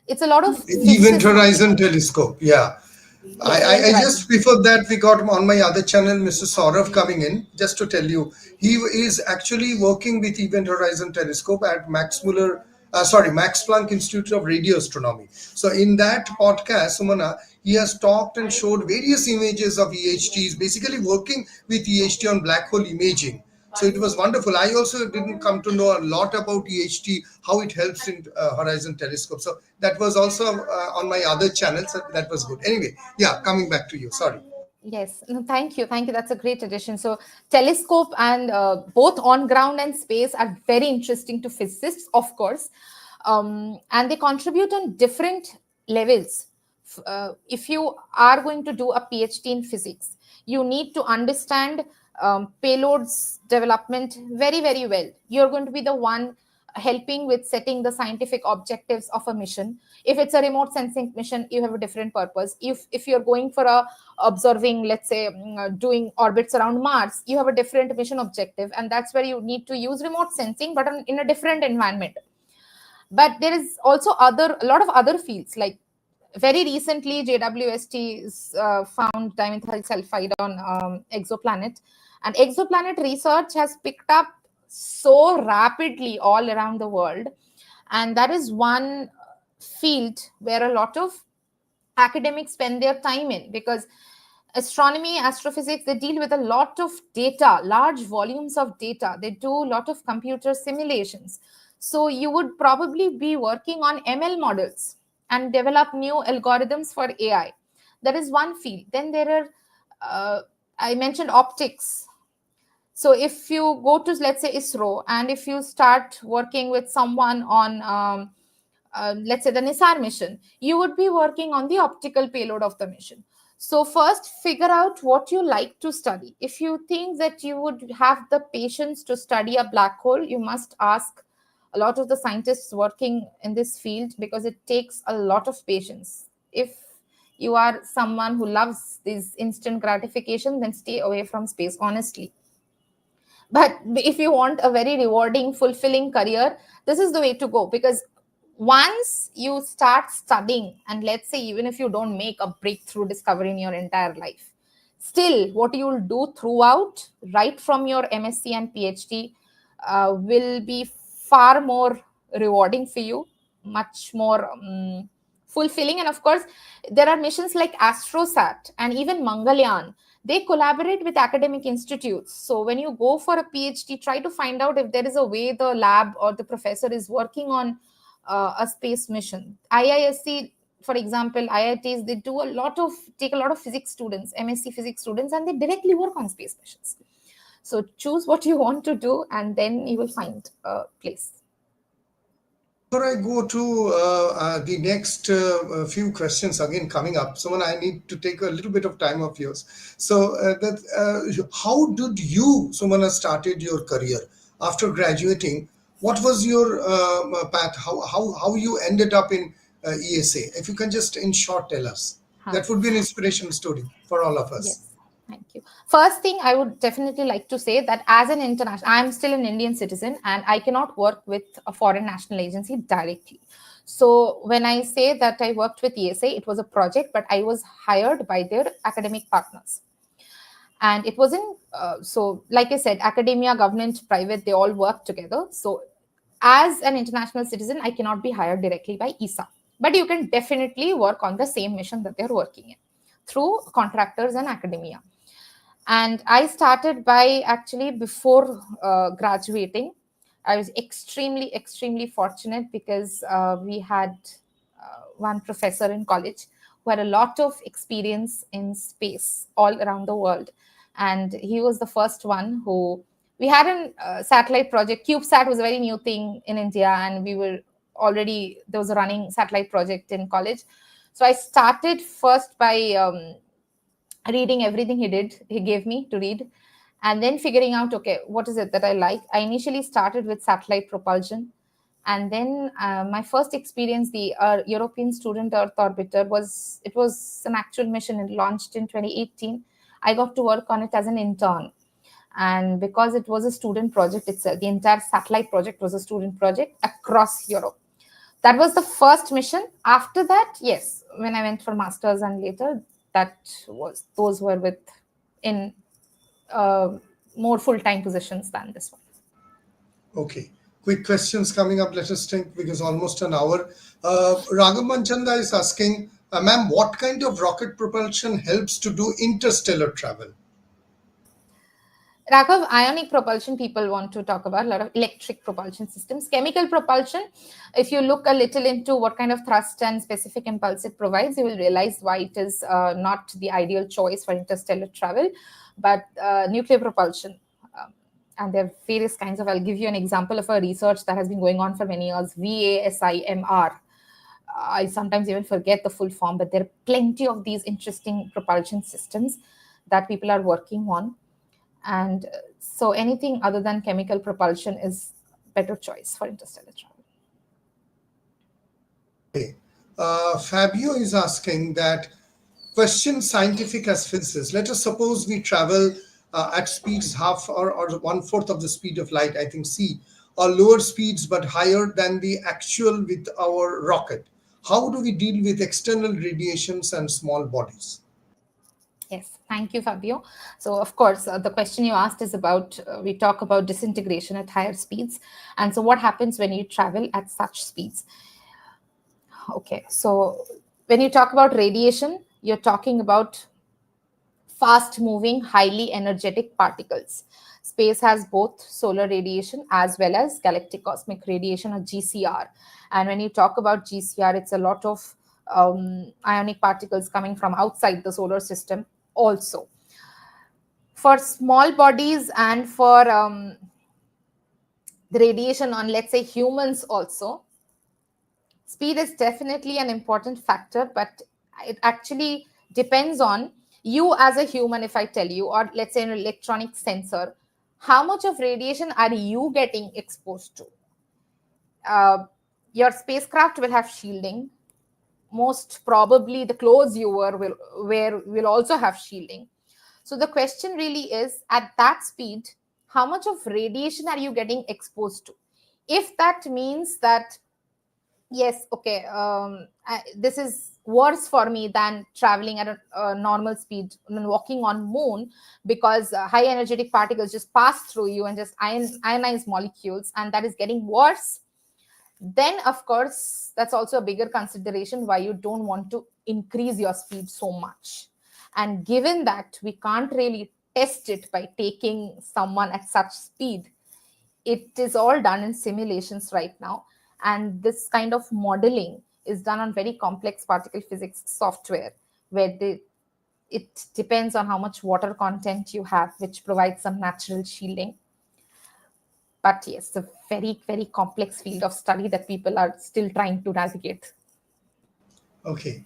B: It's a lot of
A: Event
B: physicists.
A: Horizon Telescope, yeah.
B: Yes, Event
A: I
B: Horizon.
A: just before that we got on my other channel Mr. Saurav coming in just to tell you he is actually working with Event Horizon Telescope at Max Planck Institute of Radio Astronomy. So in that podcast, Sumana, he has talked and showed various images of EHTs, basically working with EHT on black hole imaging. So it was wonderful. I also didn't come to know a lot about EHT, how it helps in Horizon Telescope. So that was also on my other channels. So that was good. Anyway, yeah, coming back to you. Sorry.
B: Yes, no, thank you. Thank you. That's a great addition. So, telescope and both on ground and space are very interesting to physicists, of course, and they contribute on different levels. If you are going to do a PhD in physics, you need to understand payloads development very, very well. You're going to be the one helping with setting the scientific objectives of a mission. If it's a remote sensing mission, you have a different purpose. If you're going for a observing, let's say, doing orbits around Mars, you have a different mission objective, and that's where you need to use remote sensing, but in a different environment. But there is also a lot of other fields, like very recently JWST found dimethyl sulfide on exoplanet, and exoplanet research has picked up so rapidly all around the world, and that is one field where a lot of academics spend their time in, because astronomy, astrophysics, they deal with a lot of data, large volumes of data. They do a lot of computer simulations. So you would probably be working on ML models and develop new algorithms for AI. That is one field. Then there are, I mentioned optics. So if you go to, let's say, ISRO, and if you start working with someone on, let's say, the NISAR mission, you would be working on the optical payload of the mission. So first, figure out what you like to study. If you think that you would have the patience to study a black hole, you must ask a lot of the scientists working in this field, because it takes a lot of patience. If you are someone who loves this instant gratification, then stay away from space, honestly. But if you want a very rewarding, fulfilling career, this is the way to go, because once you start studying, and let's say even if you don't make a breakthrough discovery in your entire life, still what you will do throughout, right from your MSc and PhD, will be far more rewarding for you, much more fulfilling. And of course, there are missions like AstroSat and even Mangalyaan. They collaborate with academic institutes. So when you go for a PhD, try to find out if there is a way the lab or the professor is working on a space mission. IISc, for example, IITs, they take a lot of physics students, MSc physics students, and they directly work on space missions. So choose what you want to do, and then you will find a place.
A: Before I go to the next few questions again coming up, someone I need to take a little bit of time of yours. So, how did you, Sumana, started your career after graduating? What was your path? How you ended up in ESA? If you can just in short tell us.
B: Huh.
A: That would be an inspirational story for all of us.
B: Yes, thank you. First thing I would definitely like to say that as an international, I'm still an Indian citizen and I cannot work with a foreign national agency directly. So when I say that I worked with ESA, it was a project, but I was hired by their academic partners. And it wasn't, so like I said, academia, government, private, they all work together. So as an international citizen, I cannot be hired directly by ESA. But you can definitely work on the same mission that they're working in through contractors and academia. And I started by actually before graduating. I was extremely fortunate because we had one professor in college who had a lot of experience in space all around the world. And he was the first one who we had a satellite project. CubeSat was a very new thing in India, and we were already there was a running satellite project in college. So I started first by reading everything he gave me to read, and then figuring out, okay, what is it that I like. I initially started with satellite propulsion, and then my first experience, the European Student Earth Orbiter, was an actual mission. It launched in 2018. I got to work on it as an intern, and because it was a student project itself, the entire satellite project was a student project across Europe. That was the first mission. After that, yes, when I went for masters and later, those were with in uh, more full-time positions than this one.
A: Okay. Quick questions coming up. Let us think because almost an hour. Raghav Manchanda is asking, ma'am, what kind of rocket propulsion helps to do interstellar travel?
B: Raghav, ionic propulsion, people want to talk about a lot of electric propulsion systems. Chemical propulsion, if you look a little into what kind of thrust and specific impulse it provides, you will realize why it is not the ideal choice for interstellar travel. But nuclear propulsion, and there are various kinds of, I'll give you an example of a research that has been going on for many years, VASIMR. I sometimes even forget the full form, but there are plenty of these interesting propulsion systems that people are working on. And so anything other than chemical propulsion is better choice for interstellar travel.
A: Okay. Fabio is asking that question scientific as physicists. Let us suppose we travel at speeds half or one fourth of the speed of light, I think C, or lower speeds but higher than the actual with our rocket. How do we deal with external radiations and small bodies?
B: Yes, thank you, Fabio. So, of course, the question you asked is about we talk about disintegration at higher speeds. And so, what happens when you travel at such speeds? Okay, so when you talk about radiation, you're talking about fast moving, highly energetic particles. Space has both solar radiation as well as galactic cosmic radiation, or GCR. And when you talk about GCR, it's a lot of ionic particles coming from outside the solar system also. For small bodies and for the radiation on, let's say, humans also, speed is definitely an important factor, but it actually depends on you as a human. If I tell you, or let's say an electronic sensor, how much of radiation are you getting exposed to? Your spacecraft will have shielding. Most probably the clothes you will also have shielding. So the question really is, at that speed, how much of radiation are you getting exposed to? If that means that, yes, okay, this is worse for me than traveling at a normal speed and walking on moon, because high energetic particles just pass through you and just ionize molecules, and that is getting worse, then of course that's also a bigger consideration why you don't want to increase your speed so much. And given that we can't really test it by taking someone at such speed, it is all done in simulations right now, and this kind of modeling is done on very complex particle physics software, where it depends on how much water content you have, which provides some natural shielding. But yes, it's a very complex field of study that people are still trying to navigate.
A: Okay.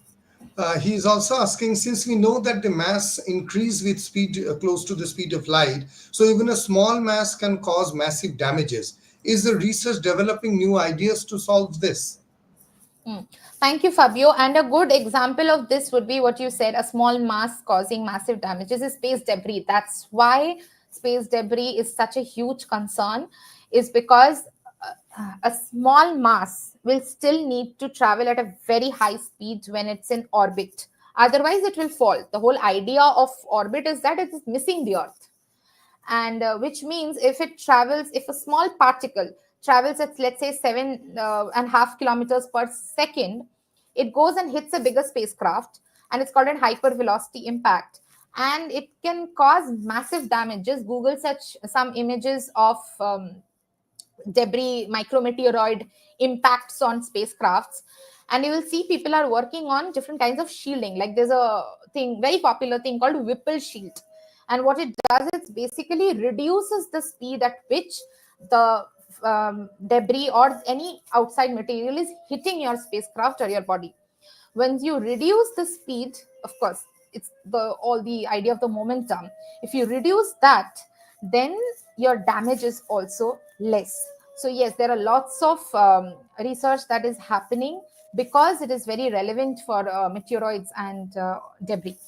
A: He is also asking, since we know that the mass increase with speed close to the speed of light, so even a small mass can cause massive damages. Is the research developing new ideas to solve this?
B: Thank you, Fabio. And a good example of this would be what you said, a small mass causing massive damages is space debris. That's why space debris is such a huge concern, is because a small mass will still need to travel at a very high speed when it's in orbit. Otherwise, it will fall. The whole idea of orbit is that it is missing the Earth, and which means if a small particle travels at, let's say, 7.5 kilometers per second, it goes and hits a bigger spacecraft, and it's called a hypervelocity impact, and it can cause massive damages. Google search some images of debris, micrometeoroid impacts on spacecrafts, and you will see people are working on different kinds of shielding. Like there's a thing, very popular thing called Whipple shield, and what it does is basically reduces the speed at which the debris or any outside material is hitting your spacecraft or your body. When you reduce the speed, of course, it's the all the idea of the momentum. If you reduce that, then your damage is also less. So yes, there are lots of research that is happening because it is very relevant for meteoroids and debris.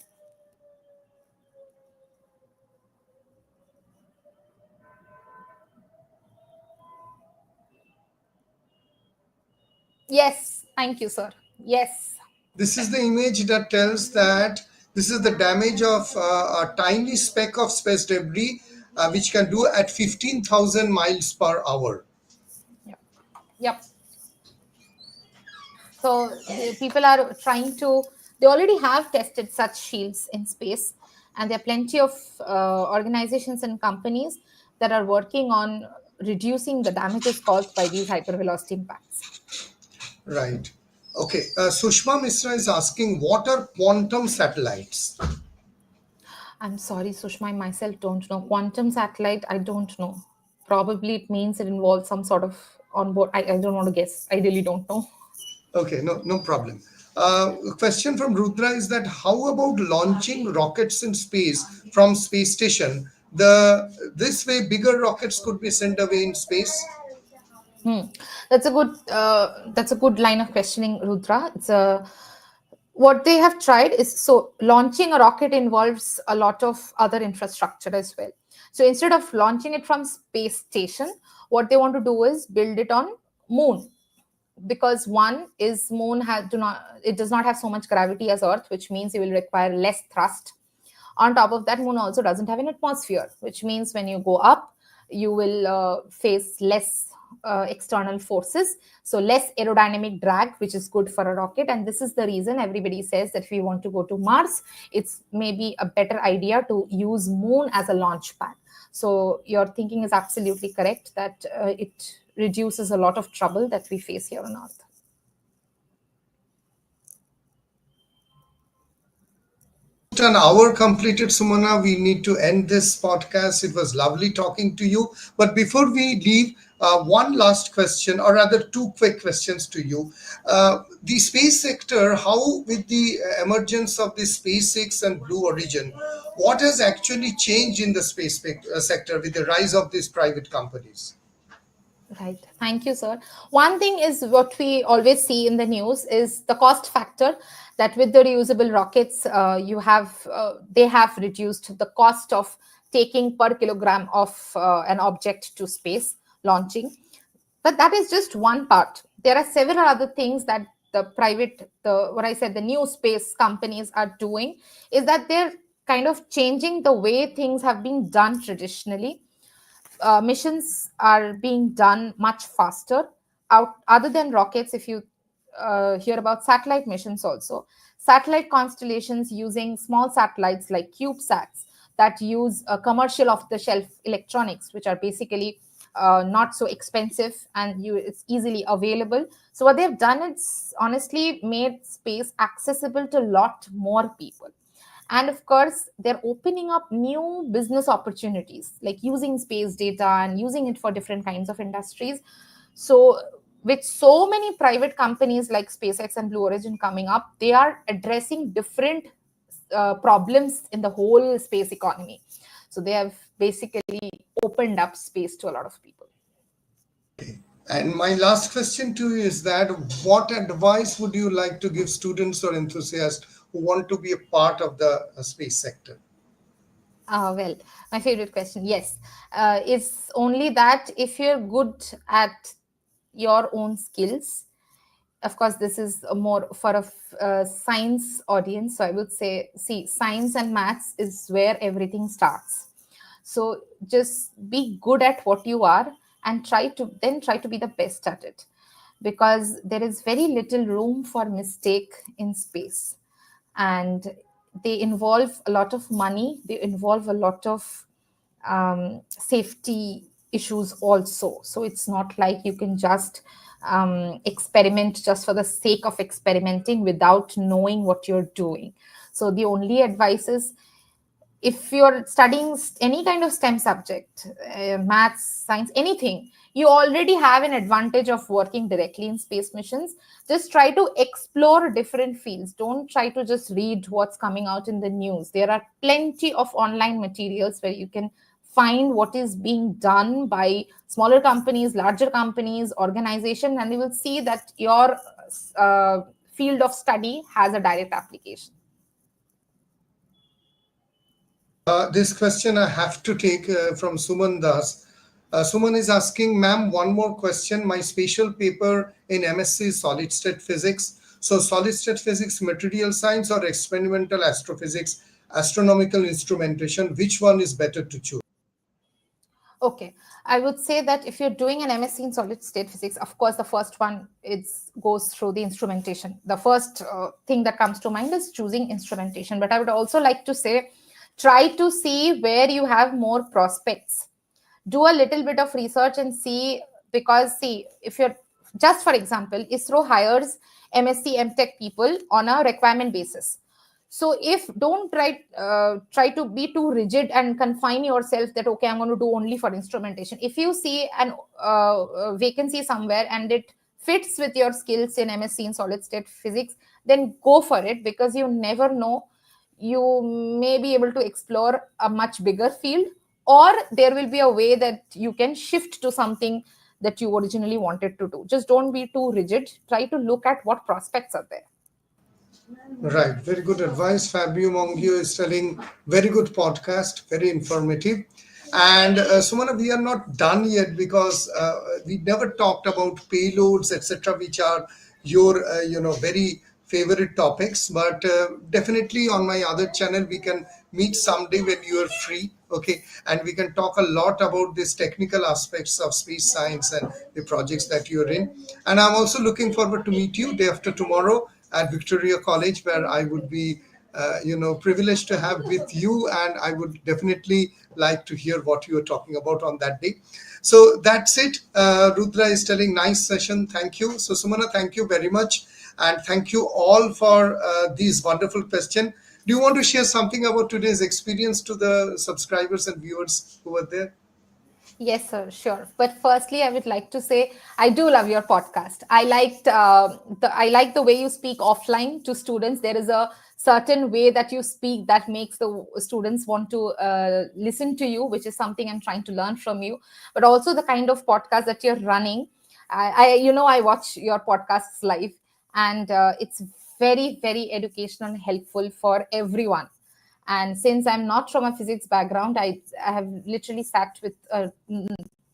B: Yes, thank you, sir. Yes.
A: This is the image that tells that this is the damage of a tiny speck of space debris, which can do at 15,000 miles per hour.
B: Yep. Yep. So the people are trying to, they already have tested such shields in space, and there are plenty of organizations and companies that are working on reducing the damages caused by these hypervelocity impacts.
A: Right. Okay. Sushma Misra is asking, what are quantum satellites?
B: I'm sorry, Sushma, I myself don't know. Quantum satellite, I don't know. Probably it means it involves some sort of onboard. I don't want to guess. I really don't know.
A: Okay, no problem. Question from Rudra is that how about launching rockets in space from space station? This way bigger rockets could be sent away in space.
B: Hmm. That's a good line of questioning, Rudra. It's a what they have tried is, so launching a rocket involves a lot of other infrastructure as well. So instead of launching it from space station, what they want to do is build it on moon, because one is moon has do not it does not have so much gravity as Earth, which means you will require less thrust. On top of that, moon also doesn't have an atmosphere, which means when you go up, you will face less external forces, so less aerodynamic drag, which is good for a rocket. And this is the reason everybody says that if we want to go to Mars, it's maybe a better idea to use moon as a launch pad. So your thinking is absolutely correct that it reduces a lot of trouble that we face here on Earth.
A: An hour completed, Sumana. We need to end this podcast. It was lovely talking to you. But before we leave, one last question, or rather, two quick questions to you. The space sector, how, with the emergence of the SpaceX and Blue Origin, what has actually changed in the sector with the rise of these private companies?
B: Right. Thank you, sir. One thing is what we always see in the news is the cost factor, that with the reusable rockets, they have reduced the cost of taking per kilogram of an object to space launching. But that is just one part. There are several other things that what I said, the new space companies are doing, is that they're kind of changing the way things have been done traditionally. Missions are being done much faster. Other than rockets, if you hear about satellite missions also, satellite constellations using small satellites like CubeSats that use commercial off the shelf electronics, which are basically not so expensive, and it's easily available. So what they've done is honestly made space accessible to a lot more people. And of course, they're opening up new business opportunities, like using space data and using it for different kinds of industries. So with so many private companies like SpaceX and Blue Origin coming up, they are addressing different problems in the whole space economy. So they have basically opened up space to a lot of people.
A: And my last question to you is that what advice would you like to give students or enthusiasts who want to be a part of the space sector?
B: Well, my favorite question, yes, is only that if you're good at your own skills, of course, this is a more for a science audience. So I would say, see, science and maths is where everything starts. So just be good at what you are and try to be the best at it, because there is very little room for mistake in space, and they involve a lot of money, they involve a lot of safety issues also. So it's not like you can just experiment just for the sake of experimenting without knowing what you're doing. So the only advice is, if you're studying any kind of STEM subject, maths, science, anything, you already have an advantage of working directly in space missions. Just try to explore different fields. Don't try to just read what's coming out in the news. There are plenty of online materials where you can find what is being done by smaller companies, larger companies, organization, and you will see that your field of study has a direct application.
A: This question I have to take from Suman Das. Suman is asking, ma'am, one more question. My spatial paper in MSc is solid state physics. So, solid state physics, material science, or experimental astrophysics, astronomical instrumentation, which one is better to choose?
B: Okay, I would say that if you're doing an MSc in solid state physics, of course, the first one goes through the instrumentation. The first thing that comes to mind is choosing instrumentation. But I would also like to say, try to see where you have more prospects. Do a little bit of research and see, because see, if you're, just for example, ISRO hires MSc MTech people on a requirement basis. So if don't try to be too rigid and confine yourself that, okay, I'm going to do only for instrumentation. If you see an vacancy somewhere and it fits with your skills in MSc in solid state physics, then go for it, because you never know, you may be able to explore a much bigger field, or there will be a way that you can shift to something that you originally wanted to do. Just don't be too rigid. Try to look at what prospects are there.
A: Right, very good advice. Fabio Mongio is telling very good podcast, very informative. And Sumana, we are not done yet because we never talked about payloads, etc., which are your very favorite topics. But definitely on my other channel we can meet someday when you are free. Okay, and we can talk a lot about these technical aspects of space science and the projects that you're in. And I'm also looking forward to meet you day after tomorrow at Victoria College, where I would be, privileged to have with you, and I would definitely like to hear what you are talking about on that day. So that's it. Rudra is telling nice session. Thank you. So Sumana, thank you very much, and thank you all for these wonderful questions. Do you want to share something about today's experience to the subscribers and viewers who were there?
B: Yes, sir, sure. But firstly, I would like to say I do love your podcast. I like the way you speak offline to students. There is a certain way that you speak that makes the students want to listen to you, which is something I'm trying to learn from you. But also the kind of podcast that you're running. I watch your podcasts live, and it's very, very educational and helpful for everyone. And since I'm not from a physics background, I have literally sat with a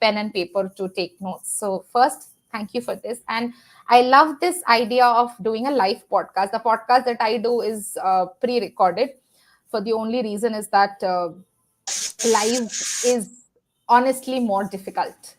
B: pen and paper to take notes. So first, thank you for this. And I love this idea of doing a live podcast. The podcast that I do is pre-recorded. For the only reason is that live is honestly more difficult.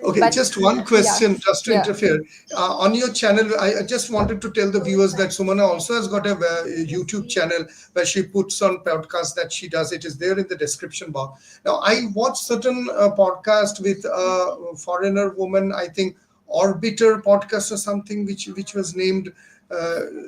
A: Okay,
B: But
A: just one
B: yeah,
A: question, just to
B: yeah.
A: interfere. On your channel, I just wanted to tell the viewers that Sumana also has got a YouTube channel where she puts on podcasts that she does. It is there in the description box. Now, I watched certain podcast with a foreigner woman, I think Orbiter podcast or something, which was named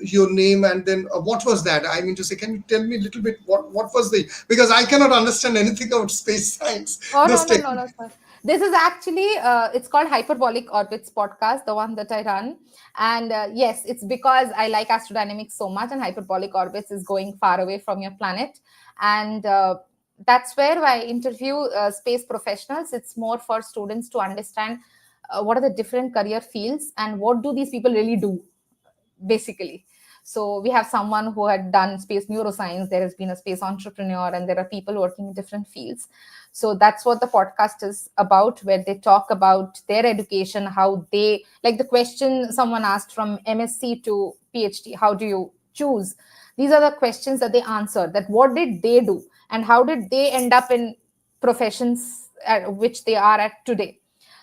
A: your name, and then what was that? I mean to say, can you tell me a little bit what was the, because I cannot understand anything about space science,
B: Oh, no,
A: those
B: no,
A: tech.
B: no, no, sir. This is actually, it's called Hyperbolic Orbits podcast, the one that I run. And yes, it's because I like astrodynamics so much, and hyperbolic orbits is going far away from your planet. And that's where I interview space professionals. It's more for students to understand what are the different career fields, and what do these people really do basically. So we have someone who had done space neuroscience, there has been a space entrepreneur, and there are people working in different fields. So that's what the podcast is about, where they talk about their education, how they, like the question someone asked, from MSc to PhD, how do you choose? These are the questions that they answer, that what did they do and how did they end up in professions at which they are at today.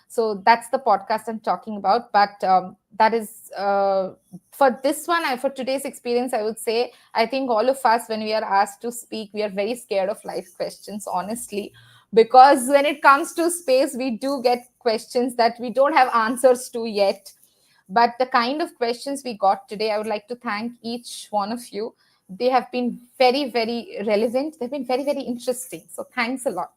B: So that's the podcast I'm talking about. But that is for this one, for today's experience, I would say, I think all of us, when we are asked to speak, we are very scared of life questions, honestly, because when it comes to space, we do get questions that we don't have answers to yet. But the kind of questions we got today, I would like to thank each one of you. They have been very, very relevant. They've been very, very interesting. So thanks a lot.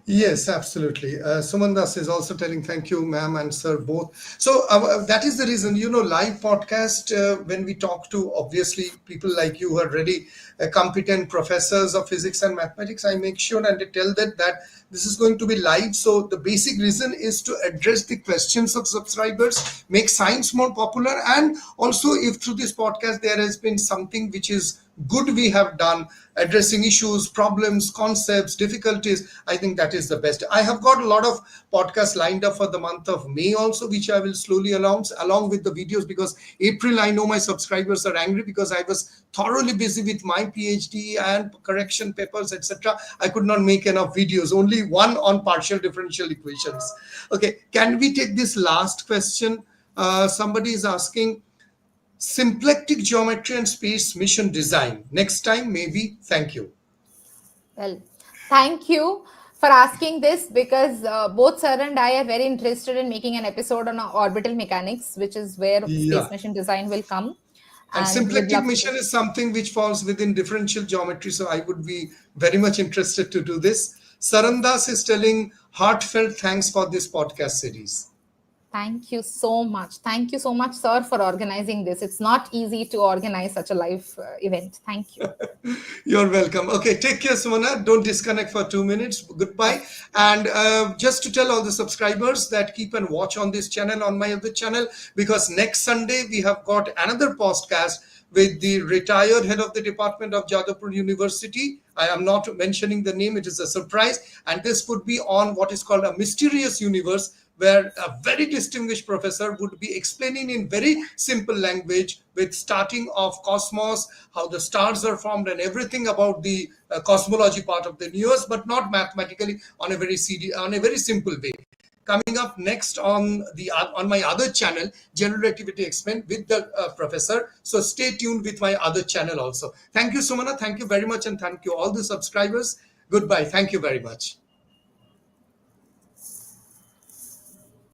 A: Yes, absolutely. Sumandas is also telling thank you, ma'am and sir, both. So that is the reason, live podcast, when we talk to obviously people like you who are really competent professors of physics and mathematics, I make sure and I tell that this is going to be live. So the basic reason is to address the questions of subscribers, make science more popular, and also if through this podcast there has been something which is good we have done, addressing issues, problems, concepts, difficulties, I think that is the best. I have got a lot of podcasts lined up for the month of May also, which I will slowly announce along with the videos, because April, I know my subscribers are angry because I was thoroughly busy with my PhD and correction papers, etc. I could not make enough videos, only one on partial differential equations. Okay, can we take this last question? Somebody is asking, symplectic geometry and space mission design. Next time, maybe. Thank you.
B: Well, thank you for asking this, because both sir and I are very interested in making an episode on orbital mechanics, which is where
A: Yeah.
B: space mission design will come.
A: And
B: And we'd
A: symplectic
B: love to.
A: mission is something which falls within differential geometry. So I would be very much interested to do this. Sarandas is telling heartfelt thanks for this podcast series.
B: Thank you so much. Thank you so much, sir, for organizing this. It's not easy to organize such a live event. Thank you.
A: You're welcome. Okay, take care, Sumana. Don't disconnect for 2 minutes. Goodbye.
B: Okay.
A: And just to tell all the subscribers that keep and watch on this channel, on my other channel, because next Sunday we have got another podcast with the retired head of the Department of Jadavpur University. I am not mentioning the name, it is a surprise. And this would be on what is called a mysterious universe, where a very distinguished professor would be explaining in very simple language, with starting of cosmos, how the stars are formed and everything about the cosmology part of the universe, but not mathematically, on a very simple way. Coming up next on my other channel, General Relativity Explained with the professor. So stay tuned with my other channel also. Thank you, Sumana. Thank you very much, and thank you all the subscribers. Goodbye. Thank you very much.